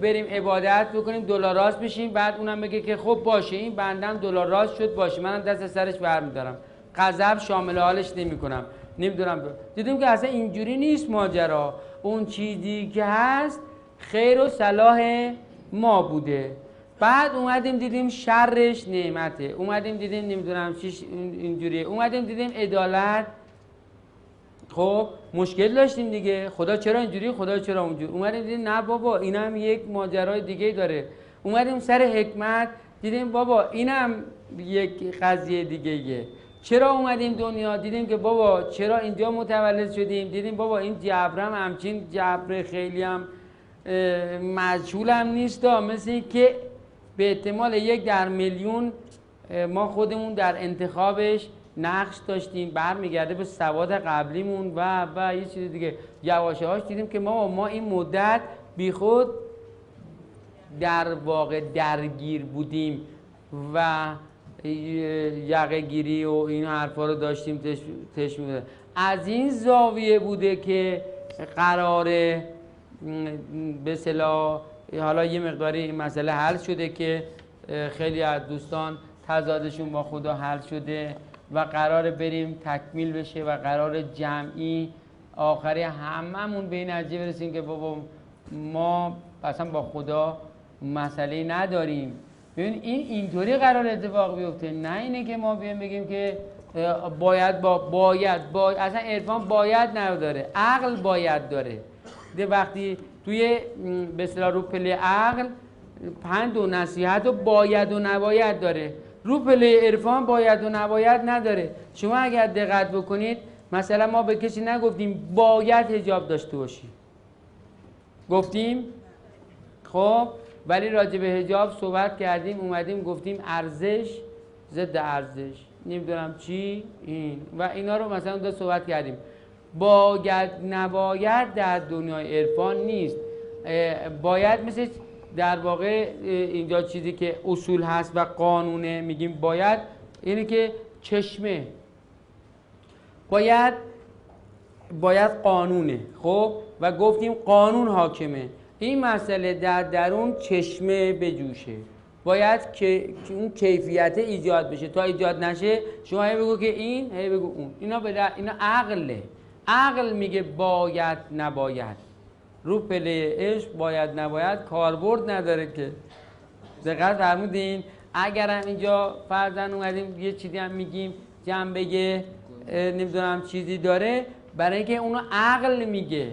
بریم عبادت بکنیم دلاراست بشیم بعد اونم بگه که خب باشه این بندم دلاراست شد باشه منم دست سرش برمیدارم، غضب شامل حالش نمی‌کنم. نمیدونم. دیدیم که اصلا اینجوری نیست ماجرا. اون چیزی که هست خیر و صلاح ما بوده. بعد اومدیم دیدیم شرش نعمته. اومدیم دیدیم نمیدونم چیش اینجوریه. اومدیم دیدیم عدالت. خب مشکل داشتیم دیگه، خدا چرا اینجوری، خدا چرا اونجوری. اومدیم دیدیم نه بابا اینم یک ماجرای دیگه داره. اومدیم سر حکمت دیدیم بابا اینم یک قضیه دیگه‌ایه. چرا اومدیم دنیا؟ دیدیم که بابا چرا اینجا متولد شدیم؟ دیدیم بابا این جبرم همچین جبر خیلی هم مجهول هم نیست، مثل که به احتمال 1 در میلیون ما خودمون در انتخابش نقش داشتیم، برمیگرده به سواد قبلیمون و یه چیز دیگه. یواشهاش دیدیم که ما این مدت بیخود در واقع درگیر بودیم و یقه گیری و این حرفا رو داشتیم تش می‌دادیم. از این زاویه بوده که قراره به اصطلاح حالا یه مقداری این مسئله حل شده که خیلی از دوستان تضادشون با خدا حل شده و قراره بریم تکمیل بشه و قراره جمعی آخری هممون به این نتیجه برسیم که بابا ما اصلا با خدا مسئله نداریم. ببین این اینطوری قرار اتفاق بیفته، نه اینه که ما بیایم بگیم که باید اصلا عرفان باید نداره، عقل باید داره. وقتی توی به اصطلاح رو پله عقل پند و نصیحت و باید و نباید داره، رو پله عرفان باید و نباید نداره. شما اگر دقت بکنید مثلا ما به کسی نگفتیم باید حجاب داشته باشی، گفتیم خب، ولی راجع به حجاب صحبت کردیم، اومدیم گفتیم ارزش ضد ارزش نمیدونم چی این و اینا رو مثلا اونجا صحبت کردیم. باید نباید در دنیای عرفان نیست. باید مثل در واقع اینجا چیزی که اصول هست و قانونه میگیم باید، اینه که چشمه باید قانونه. خب و گفتیم قانون حاکمه. این مسئله در درون چشمه بجوشه. باید که اون کیفیت ایجاد بشه. تا ایجاد نشه شما هی بگو که این، هی بگو اون. اینا عقله. عقل میگه باید نباید. رو پله عشق باید نباید کاربرد نداره که. دقت فرمودین؟ اگرم اینجا فرضاً اومدیم یه چیزی هم میگیم جنبه نمیدونم چیزی داره، برای اینکه اونو عقل میگه.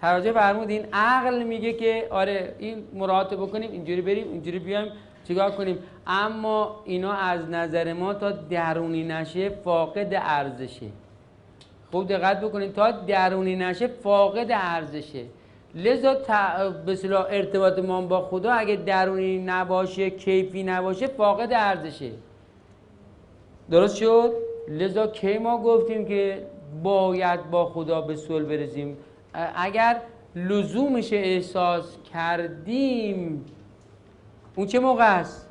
توجه فرمودین؟ عقل میگه که آره این مراعات بکنیم، اینجوری بریم، اینجوری بیایم، چیکار کنیم. اما اینا از نظر ما تا درونی نشه فاقد ارزشه. خوب دقت بکنین، تا درونی نشه فاقد ارزشه. لذا به اصطلاح ارتباط ما با خدا اگه درونی نباشه، کیفی نباشه، فاقد ارزشه. درست شد؟ لذا کی ما گفتیم که باید با خدا به صلح برسیم؟ اگر لزومش احساس کردیم، اون چه موقع است؟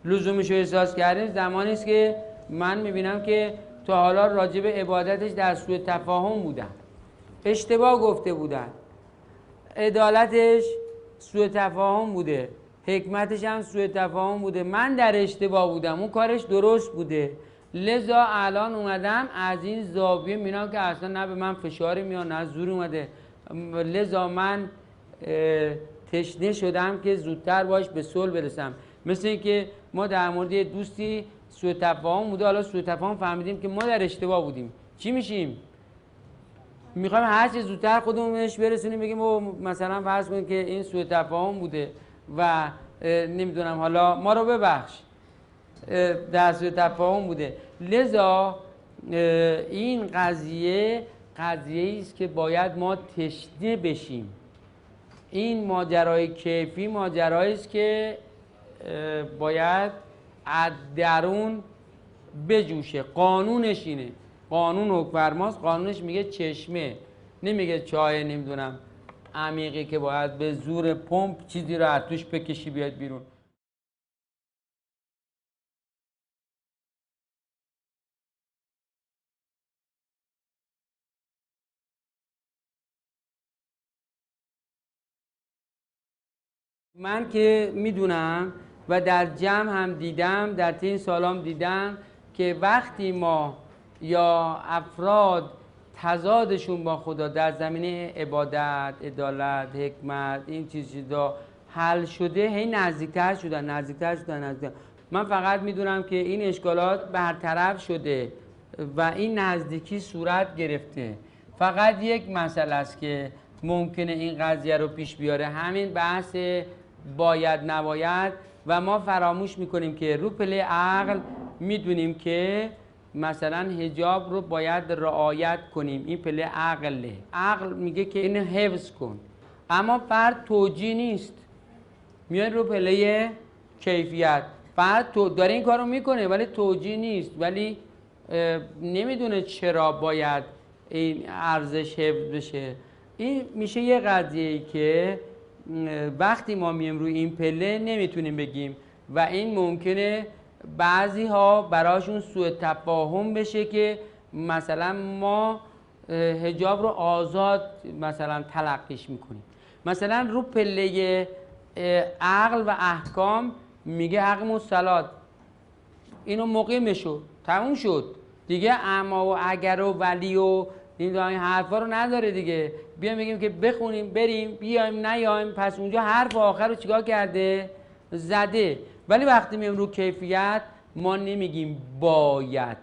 لزومش احساس کردیم زمانی است که من میبینم که تا حالا راجع به عبادتش در سوء تفاهم بودم، اشتباه گفته بودن، عدالتش سوء تفاهم بوده، حکمتش هم سوء تفاهم بوده، من در اشتباه بودم، اون کارش درست بوده. لذا الان اومدم از این زاویه میبینم که اصلا نه به من فشاری میاد نه زور اومده. لذا من تشنه شدم که زودتر باش به صلح برسم. مثل اینکه ما در مورد یه دوستی سوء تفاهم بوده، حالا سوء تفاهم فهمیدیم که ما در اشتباه بودیم، چی میشیم؟ میخوایم هر چه زودتر خودمونش برسونیم، بگیم مثلا فرض کنیم که این سوء تفاهم بوده و نمیدونم حالا ما رو ببخش، در سوء تفاهم بوده. لذا این قضیه است که باید ما تشنه بشیم. این ماجرای کیفی ماجرایی است که باید از درون بجوشه. قانونش اینه، قانون حکم‌فرماست، قانونش میگه چشمه، نمیگه چای نمیدونم عمیقی که باید به زور پمپ چیزی رو از توش بکشی بیاد بیرون. من که میدونم و در جمع هم دیدم، در این سالام دیدم که وقتی ما یا افراد تضادشون با خدا در زمینه عبادت، عدالت، حکمت، این چیزا حل شده، هی نزدیکتر شدن. من فقط میدونم که این اشکالات برطرف شده و این نزدیکی صورت گرفته. فقط یک مسئله است که ممکنه این قضیه رو پیش بیاره، همین بحث باید نباید. و ما فراموش میکنیم که رو پله عقل میدونیم که مثلا حجاب رو باید رعایت کنیم، این پله عقله. عقل میگه که اینو حفظ کن، اما فرد توجیه نیست، میاد رو پله کیفیت. فرد داره این کارو میکنه ولی توجیه نیست، ولی نمیدونه چرا باید این ارزش حفظ بشه. این میشه یه قضیه‌ای که وقتی ما میم روی این پله نمیتونیم بگیم و این ممکنه بعضی ها براشون سوء تفاهم بشه که مثلا ما حجاب رو آزاد مثلا تلقیش میکنیم. مثلا رو پله عقل و احکام میگه حق الصلات، اینو مقیمشو تموم شد دیگه، اما و اگر و ولی و این حرفا رو نداره دیگه. بیایم بگیم که بخونیم بریم بیایم نیایم، پس اونجا حرف آخر رو چیکار کرده؟ زده. ولی وقتی میام رو کیفیت ما نمیگیم باید.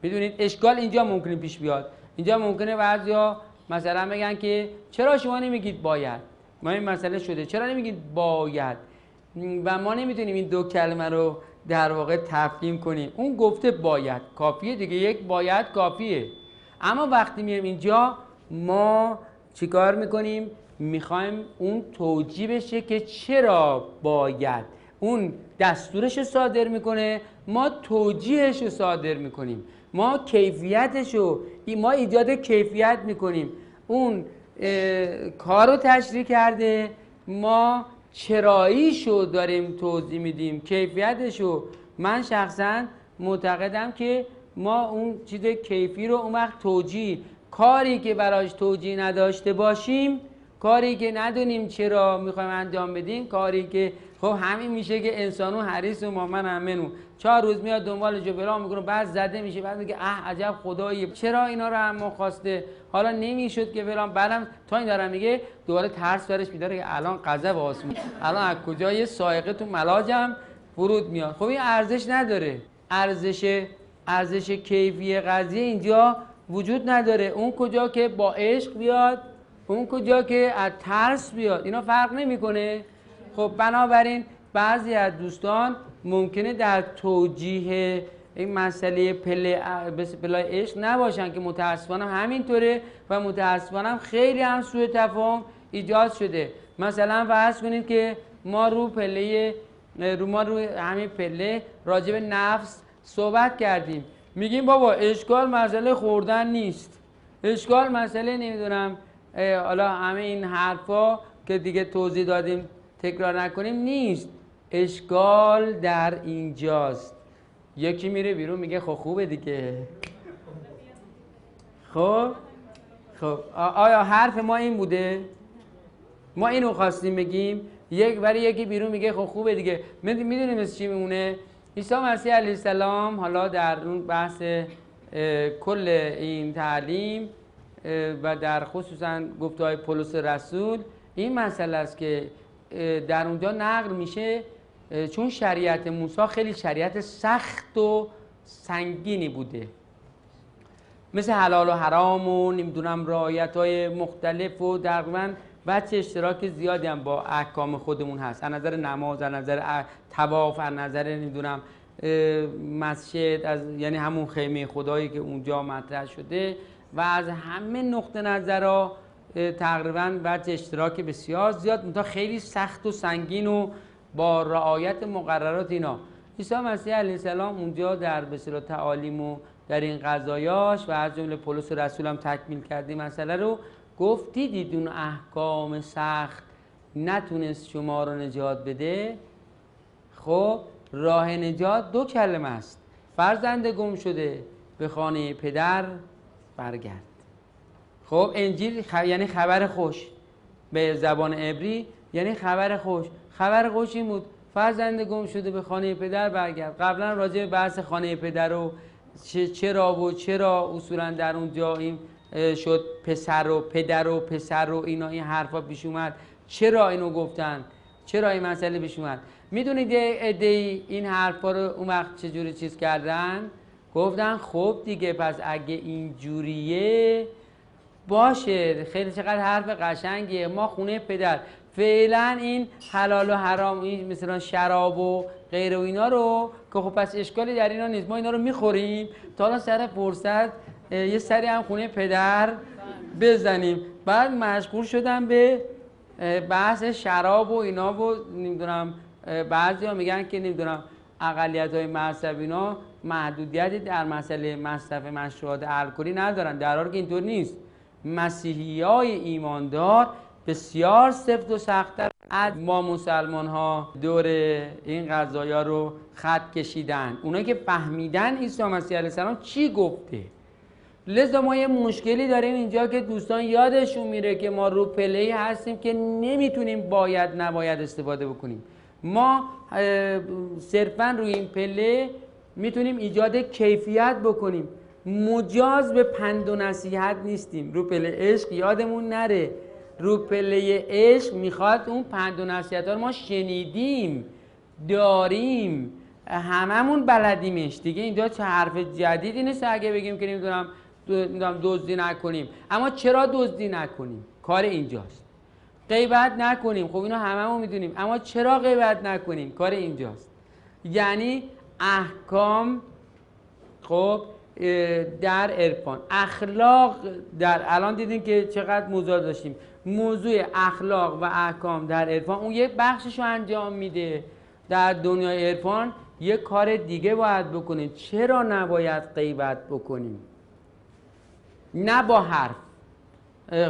میدونید اشکال اینجا ممکنه پیش بیاد. اینجا ممکنه بعضیا مثلا بگن که چرا شما نمیگید باید؟ ما این مسئله شده چرا نمیگید باید؟ و ما نمیتونیم این دو کلمه رو در واقع تفهیم کنیم. اون گفته باید کافیه دیگه، یک باید کافیه. اما وقتی میایم اینجا ما چیکار میکنیم؟ میخوایم اون توجیه بشه که چرا باید. اون دستورش رو صادر میکنه، ما توجیهش رو صادر میکنیم، ما کیفیتش رو ما ایجاد کیفیت میکنیم. اون کار رو تشریح کرده، ما چراییش رو داریم توضیح میدیم، کیفیتش رو. من شخصا معتقدم که ما اون چیز کیفی رو اون وقت توجیه، کاری که براش توجیه نداشته باشیم کاری که ندونیم چرا میخوایم انجام بدیم، کاری که خب همین میشه که انسانو حریص و مامن همینو 4 روز میاد دنبال جبران میکنه، بعد زده میشه، بعد میگه عجب خدایی چرا اینا رو هم خواسته، حالا نمیشد که فلان، بعدم تا این دارم میگه دوباره ترس برش میداره که الان غضب آسمون، الان از کجا یه صاعقه تو ملاجم فرود میاد. خب این ارزش نداره، ارزش کیفی قضیه اینجا وجود نداره. اون کجا که با عشق بیاد، اون کجا که از ترس بیاد، اینا فرق نمیکنه. خب بنابراین بعضی از دوستان ممکنه در توجیه این مسئله پله عشق نباشن که متاسفانه همینطوره و متاسفانه خیلی هم سوء تفاهم ایجاد شده. مثلا فرض کنید که ما روی همین پله راجع به نفس صحبت کردیم، میگیم بابا اشکال مسئله خوردن نیست، اشکال مسئله نمیدونم حالا همه این حرفا که دیگه توضیح دادیم تکرار نکنیم نیست. اشکال در اینجاست. یکی میره بیرون میگه خب خوبه دیگه. خب آیا حرف ما این بوده؟ ما اینو خواستیم بگیم؟ یکی بیرون میگه خب خوبه دیگه. میدونیم از چی میمونه؟ عیسی مسیح علیه السلام حالا در اون بحث کل این تعلیم و در خصوصا گفته‌های پولس رسول این مسئله است که در اونجا نقل میشه، چون شریعت موسی خیلی شریعت سخت و سنگینی بوده، مثل حلال و حرام و نمیدونم رعایت‌های مختلف و تقریباً بچه اشتراک زیادی هم با احکام خودمون هست، از نظر نماز، از نظر طواف، از نظر نمیدونم مسجد، یعنی همون خیمه خدایی که اونجا مطرح شده و از همه نقطه نظرها تقریباً بچه اشتراک بسیار زیاد، منتها خیلی سخت و سنگین و با رعایت مقررات اینا. عیسی مسیح علیه السلام اونجا در به اصطلاح تعالیم و در این قضایاش و از جمله پولس رسول هم تکمیل کردیم مسئله رو، گفت دیدید اون احکام سخت نتونست شما رو نجات بده؟ خب راه نجات 2 کلمه است: فرزند گم شده به خانه پدر برگرد. خب انجیل یعنی خبر خوش، به زبان عبری یعنی خبر خوش. خبر خوش این بود فرزند گم شده به خانه پدر برگرد. قبلا راجع به بحث خانه پدر و چرا اصولا در اونجا این شد پسر و پدر و پسر و اینا، این حرفا پیش اومد، چرا اینو گفتن، چرا این مسئله پیش اومد. میدونید ایده این حرفا رو اون وقت چجوری چیز کردن؟ گفتن خب دیگه پس اگه اینجوریه باشه، خیلی چقدر حرف قشنگیه، ما خونه پدر فعلا این حلال و حرام، این مثلا شراب و غیر و اینا رو که خب پس اشکالی در اینا نیست، ما اینا رو میخوریم تا حالا سر فرصت یه سری هم خونه پدر بزنیم. بعد مشغول شدن به بحث شراب و اینا و نمیدونم بعضی ها میگن که نمیدونم اقلیت های مذهبی اینا محدودیتی در مسئله مصرف مشروبات الکلی ندارن، در حالی که اینطور نیست. مسیحی های ایماندار بسیار سفت و سخت‌تر از ما مسلمان ها دور این قضایا رو خط کشیدن، اونایی که فهمیدن عیسی مسیح علیه السلام چی گفته. لذا ما یه مشکلی داریم اینجا که دوستان یادشون میره که ما رو پله‌ای هستیم که نمیتونیم باید نباید استفاده بکنیم. ما صرفاً روی این پله میتونیم ایجاد کیفیت بکنیم، مجاز به پند و نصیحت نیستیم. رو پله عشق یادمون نره، رو پله عشق میخواد اون پند و نصیحت ها رو ما شنیدیم، داریم، هممون بلدیمش دیگه. اینجا چه حرف جدیدی نیست اگه بگیم که نمیدونم دزدی نکنیم. اما چرا دزدی نکنیم؟ کار اینجاست. غیبت نکنیم، خب اینو هممون میدونیم، اما چرا غیبت نکنیم؟ کار اینجاست. یعنی احکام خب در عرفان، اخلاق در الان دیدین که چقدر موضوع داشتیم، موضوع اخلاق و احکام در عرفان اون یک بخششو انجام میده. در دنیای عرفان یک کار دیگه باید بکنیم. چرا نباید غیبت بکنیم؟ نه با حرف،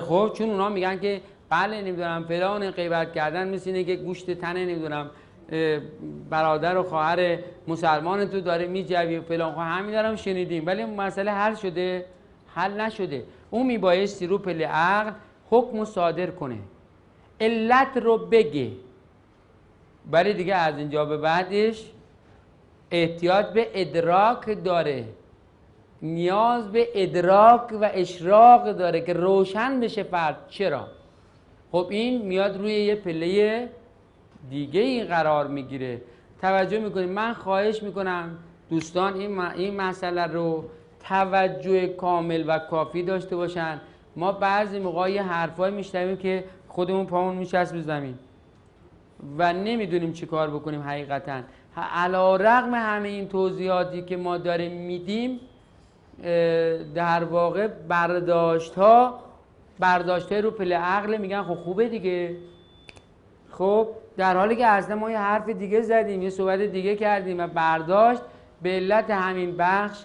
خب چون اونا میگن که بله نمیدونم فلان غیبت کردن مثل اینه که گوشت تنه نمیدونم برادر و خواهر مسلمان تو داره میجوی فلان، خب همین دارم شنیدیم، ولی مسئله حل شده؟ حل نشده. اون میبایستی رو پله عقل حکم صادر کنه علت رو بگه، ولی دیگه از اینجا به بعدش احتیاج به ادراک داره، نیاز به ادراک و اشراق داره که روشن بشه فرد. چرا؟ خب این میاد روی یه پله دیگه این قرار میگیره. توجه میکنیم. من خواهش میکنم دوستان این مسئله رو توجه کامل و کافی داشته باشن. ما بعضی موقع یه حرفای میشنویم که خودمون پامون میچسبه زمین و نمیدونیم چی کار بکنیم. حقیقتا علی رغم همه این توضیحاتی که ما داریم میدیم، در واقع برداشت های رو پله عقل میگن خب خوبه دیگه. خب در حالی که اصلا ما یه حرف دیگه زدیم، یه صحبت دیگه کردیم و برداشت به علت همین بخش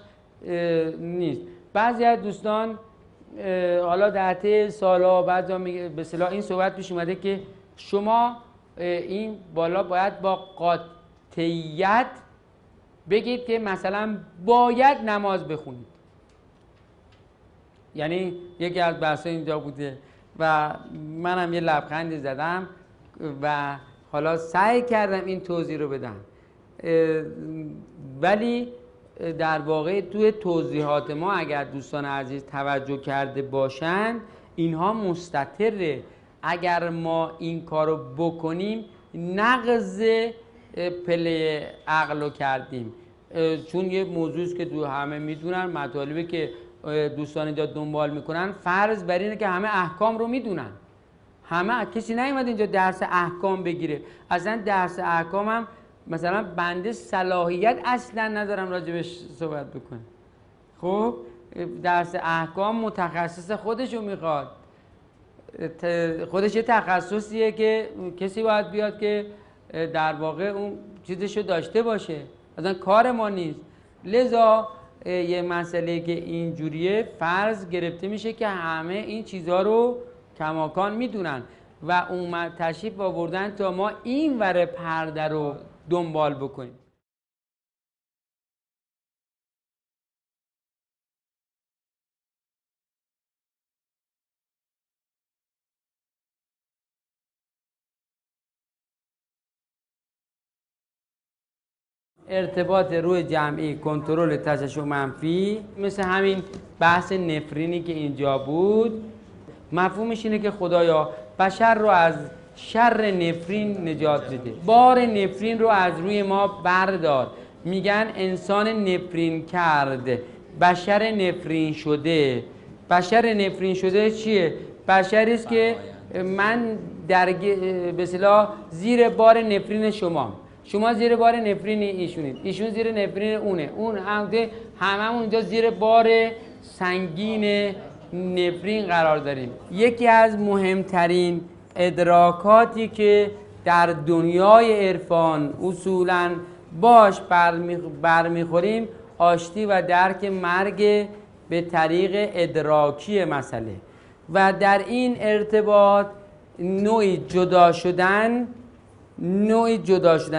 نیست. بعضی از دوستان حالا در طی سالها بعضا به اصطلاح این صحبت پیش اومده که شما این بالا باید با قاطعیت بگید که مثلا باید نماز بخونید. یعنی یکی از بحثا اینجا بوده و منم یه لبخندی زدم و حالا سعی کردم این توضیح رو بدم، ولی در واقع توی توضیحات ما اگر دوستان عزیز توجه کرده باشند اینها مستتره. اگر ما این کارو بکنیم نقض پله عقل رو کردیم، چون یه موضوعی که تو همه میدونن، مطالبی که دوستان اینجا دنبال میکنن فرض بر اینه که همه احکام رو میدونن. همه کسی نیومد اینجا درس احکام بگیره. اصلا درس احکام هم مثلا بنده صلاحیت اصلا ندارم راجبش صحبت بکنم. خب درس احکام متخصص خودشو میخواد، خودش یه تخصصیه که کسی باید بیاد که در واقع اون چیزشو داشته باشه، اصلا کار ما نیست. لذا یه مسئله که اینجوریه فرض گرفته میشه که همه این چیزها رو کماکان میدونن و اومد تشریف آوردن تا ما این ور پرده رو دنبال بکنیم. ارتباط روی جمعی، کنترل تشعشع منفی، مثل همین بحث نفرینی که اینجا بود، مفهومش اینه که خدایا بشر رو از شر نفرین نجات بده، بار نفرین رو از روی ما بردار. میگن انسان نفرین کرده، بشر نفرین شده. بشر نفرین شده چیه؟ بشری است که من در به اصطلاح زیر بار نفرین شما زیر بار نفرین ایشونید، ایشون زیر نفرین اونه، اون هممون اینجا زیر بار سنگین نفرین قرار داریم. یکی از مهمترین ادراکاتی که در دنیای عرفان اصولاً باش برمیخوریم آشتی و درک مرگ به طریق ادراکی مسئله و در این ارتباط نوعی جدا شدن.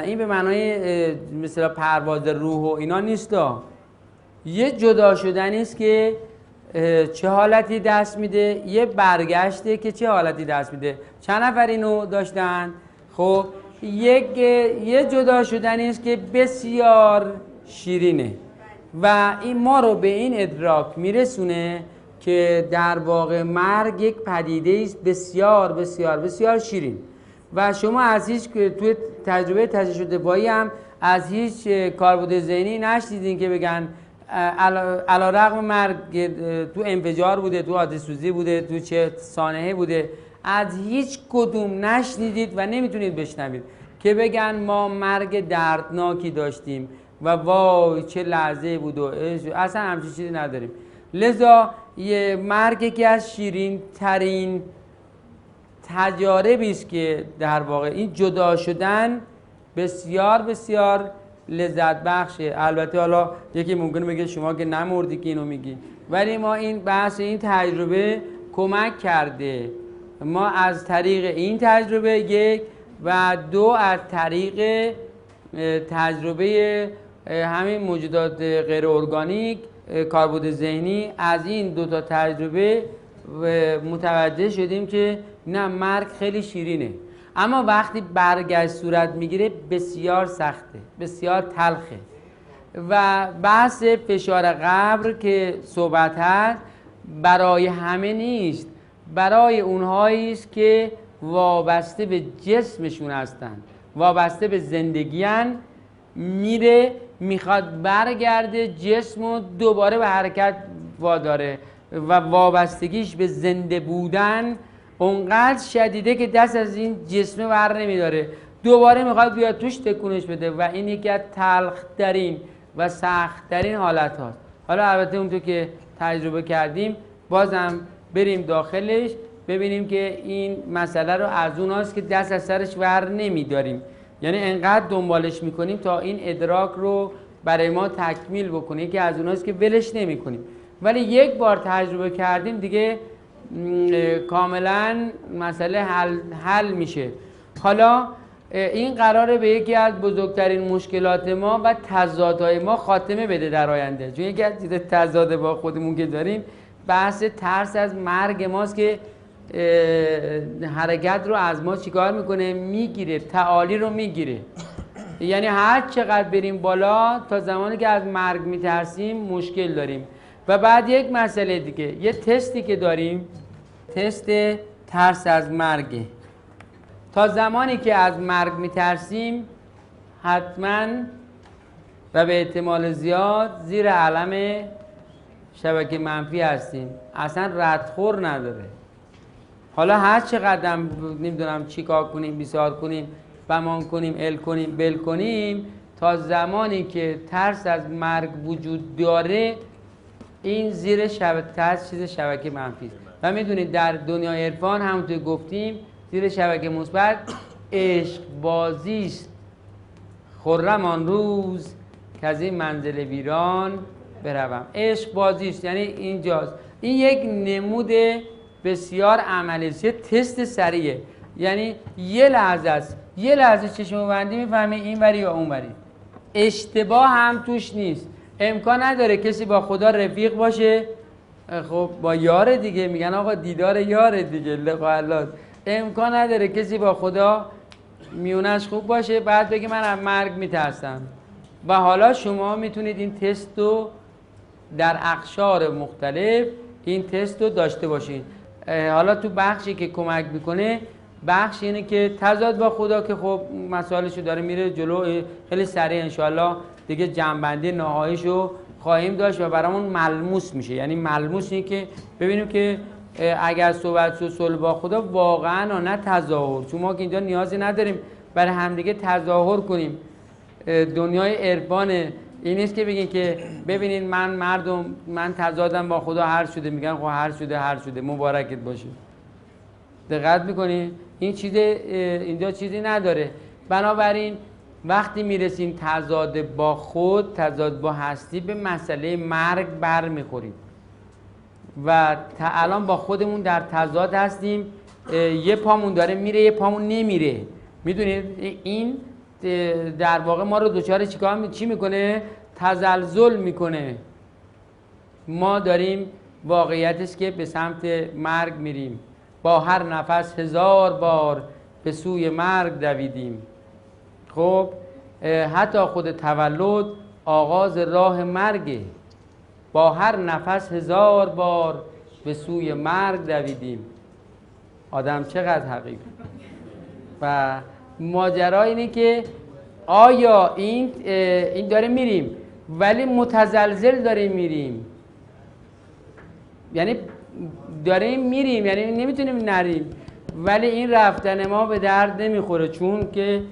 این به معنای مثلا پرواز روح و اینا نیست، یه جدا شدنی است که چه حالتی دست میده، یه برگشته که چه حالتی دست میده. چند نفر اینو داشتن؟ خب یه جدا شدنی است که بسیار شیرینه و این ما رو به این ادراک میرسونه که در واقع مرگ یک پدیده است بسیار بسیار بسیار شیرین و شما از هیچ توی تجربه تشخیص دفاعی هم از هیچ کاربرد ذهنی نشنیدین که بگن علیرغم مرگ تو انفجار بوده، تو آتش سوزی بوده، تو چه سانحه بوده، از هیچ کدوم نشنیدید و نمیتونید بشنوید که بگن ما مرگ دردناکی داشتیم و وای چه لحظه بود و اصلا همچین چیزی نداریم. لذا یه مرگ یکی از شیرین ترین تجاربی است که در واقع این جدا شدن بسیار بسیار لذت بخشه. البته حالا یکی ممکنه بگه شما که نمردی که اینو میگی، ولی ما این بحث این تجربه کمک کرده. ما از طریق این تجربه یک و دو از طریق تجربه همین موجودات غیر ارگانیک کاربرد ذهنی، از این دو تا تجربه متوجه شدیم که نه مرگ خیلی شیرینه، اما وقتی برگشت صورت میگیره بسیار سخته، بسیار تلخه. و بحث فشار قبر که صحبت هست برای همه نیست، برای اونهایی است که وابسته به جسمشون هستن، وابسته به زندگیان، میره میخواد برگرده جسم رو دوباره به حرکت واداره و وابستگیش به زنده بودن اونقدر شدیده که دست از این جسم بر نمیداره، دوباره میخواد بیاد توش تکونش بده و این یکی از تلخترین و سختترین حالت هاست. حالا البته اونطور که تجربه کردیم بازم بریم داخلش ببینیم که این مسئله رو از اون هاست که دست از سرش ور نمیداریم، یعنی انقدر دنبالش میکنیم تا این ادراک رو برای ما تکمیل بکنه که از اون هاست که ولش نمی کنیم. ولی یک بار تجربه کردیم دیگه کاملا مسئله حل میشه. حالا این قراره به یکی از بزرگترین مشکلات ما و تضادهای ما خاتمه بده در آینده، چون یکی از تضاد با خودمون که داریم بحث ترس از مرگ ماست که حرکت رو از ما چیکار میکنه؟ میگیره، تعالی رو میگیره. یعنی هر چقدر بریم بالا تا زمانی که از مرگ میترسیم مشکل داریم. و بعد یک مسئله دیگه، یه تستی که داریم، تست ترس از مرگ. تا زمانی که از مرگ میترسیم حتما و به احتمال زیاد زیر علم شبکه منفی هستیم، اصلا ردخور نداره. حالا هر چقدر نمیدونم چی کار کنیم، بیسار کنیم، بمان کنیم، ال کنیم، بل کنیم، تا زمانی که ترس از مرگ وجود داره این زیر شبکه منفی است. و میدونید در دنیای عرفان همونطور گفتیم زیر شبکه مثبت عشق بازی است. خرم آن روز که از این منزل ویران بروم. عشق بازی است، یعنی اینجاست. این یک نمود بسیار عملی است، یه تست سریعه. یعنی یه لحظه است، یه لحظه چشم بندی میفهمی این وری یا اون وری. اشتباه هم توش نیست. امکان نداره کسی با خدا رفیق باشه، خب با یار دیگه، میگن آقا دیدار یار دیگه، لقاء. امکان نداره کسی با خدا میونش خوب باشه بعد بگه من از مرگ میترسم. و حالا شما میتونید این تست رو در اقشار مختلف این تست رو داشته باشین. حالا تو بخشی که کمک میکنه بخش اینه که تضاد با خدا که خب مسائلشو داره میره جلو، خیلی سریع انشاءالله دیگه جنبندی نهاییشو خواهیم داشت و برامون ملموس میشه. یعنی ملموس اینه که ببینیم که اگر صحبت شد صلح با خدا واقعا نه تظاهر، چون ما که اینجا نیازی نداریم برای همدیگه تظاهر کنیم. دنیای عرفان این نیست که بگین که ببینین من تضادم با خدا هر شده، میگن خب هر شده مبارکت باشه. دقت میکنین این چیز اینجا چیزی نداره. بنابراین وقتی میرسیم تضاد با خود، تضاد با هستی، به مسئله مرگ برمیخوریم و الان با خودمون در تضاد هستیم. یه پامون داره میره، یه پامون نمیره. میدونید این در واقع ما رو دوچار چی میکنه؟ تزلزل میکنه. ما داریم واقعیتش که به سمت مرگ میریم، با هر نفس 1000 بار به سوی مرگ دویدیم. خب حتی خود تولد آغاز راه مرگه، با هر نفس 1000 بار به سوی مرگ دویدیم. آدم چقدر حقیقی. و ماجرا اینه که آیا این داره میریم ولی متزلزل داریم میریم، یعنی داریم میریم، یعنی نمیتونیم نریم، ولی این رفتن ما به درد نمیخوره چون که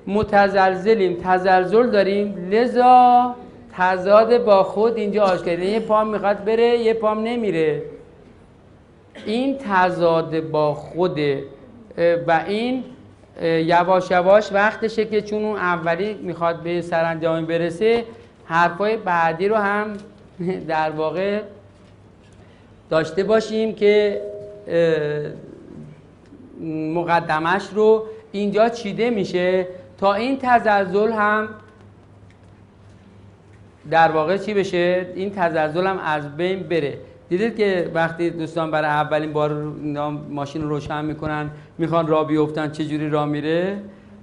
متزلزلیم، تزلزل داریم. لذا تضاد با خود اینجا آشکاره. یه پام میخواد بره، یه پام نمیره. این تضاد با خوده و این یواش یواش وقتشه که چون اون اولی میخواد به سرانجامی برسه، حرفای بعدی رو هم در واقع داشته باشیم که مقدمش رو اینجا چیده میشه تا این تزلزل هم در واقع چی بشه؟ این تزلزل هم از بین بره. دیدید که وقتی دوستان برای اولین بار ماشین رو روشن میکنن میخوان راه بیفتن چجوری راه میره؟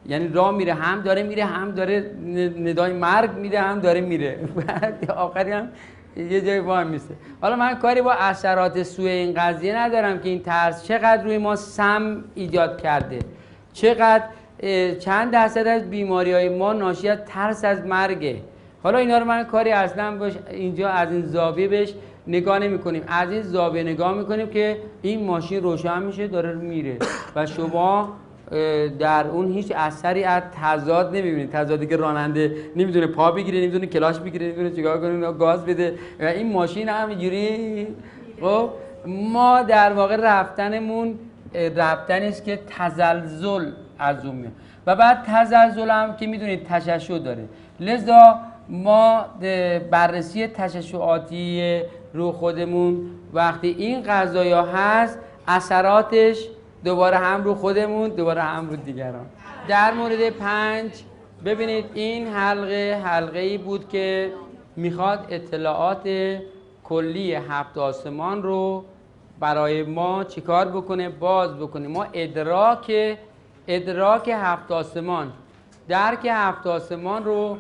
یعنی راه میره، هم داره میره، هم داره ندای مرگ میده، هم داره میره. بعد آخری هم یه جای وای میسته. حالا من کاری با اثرات سوء این قضیه ندارم که این ترس چقدر روی ما سم ایجاد کرده، چقدر چند درصد از بیماری‌های ما ناشی از ترس از مرگه. حالا اینا رو من کاری اصلا اینجا از این زاویه بهش نگاه نمی کنیم، از این زاویه نگاه میکنیم که این ماشین روشن میشه داره میره و شما در اون هیچ اثری از تضاد نمیبینید. تضادی که راننده نمیدونه پا بگیره، نمیدونه کلاش بگیره، نمیدونه چیکار کنه، گاز بده و این ماشین همینجوری. خب ما در واقع رفتنمون رفتنی است که تزلزل از اون میاد و بعد تزلزل هم که میدونید تشعشع داره. لذا ما بررسی تشعشعاتی رو خودمون وقتی این قضایا هست اثراتش دوباره هم رو خودمون دوباره هم رو دیگران. در مورد 5 ببینید این حلقه‌ای بود که میخواد اطلاعات کلی 7 آسمان رو برای ما چیکار بکنه؟ باز بکنه. ما ادراک 7 آسمان، درک 7 آسمان رو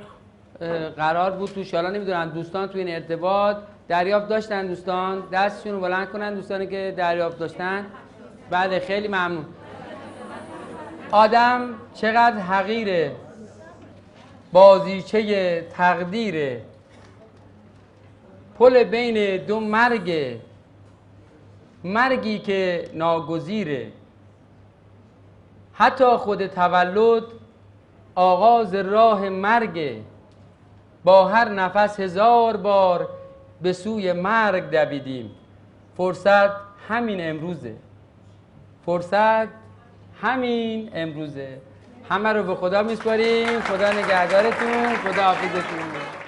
قرار بود توش. حالا نمیدونن دوستان تو این ارتباط دریافت داشتن؟ دوستان دستشون رو بلند کنن، دوستانی که دریافت داشتن. بله خیلی ممنون. آدم چقدر حقیره، بازیچه تقدیره، پل بین دو مرگه، مرگی که ناگزیره، حتی خود تولد آغاز راه مرگه، با هر نفس 1000 بار به سوی مرگ دویدیم، فرصت همین امروزه، فرصت همین امروزه. همه رو به خدا میسپاریم. خدا نگهدارتون، خدا حافظتون.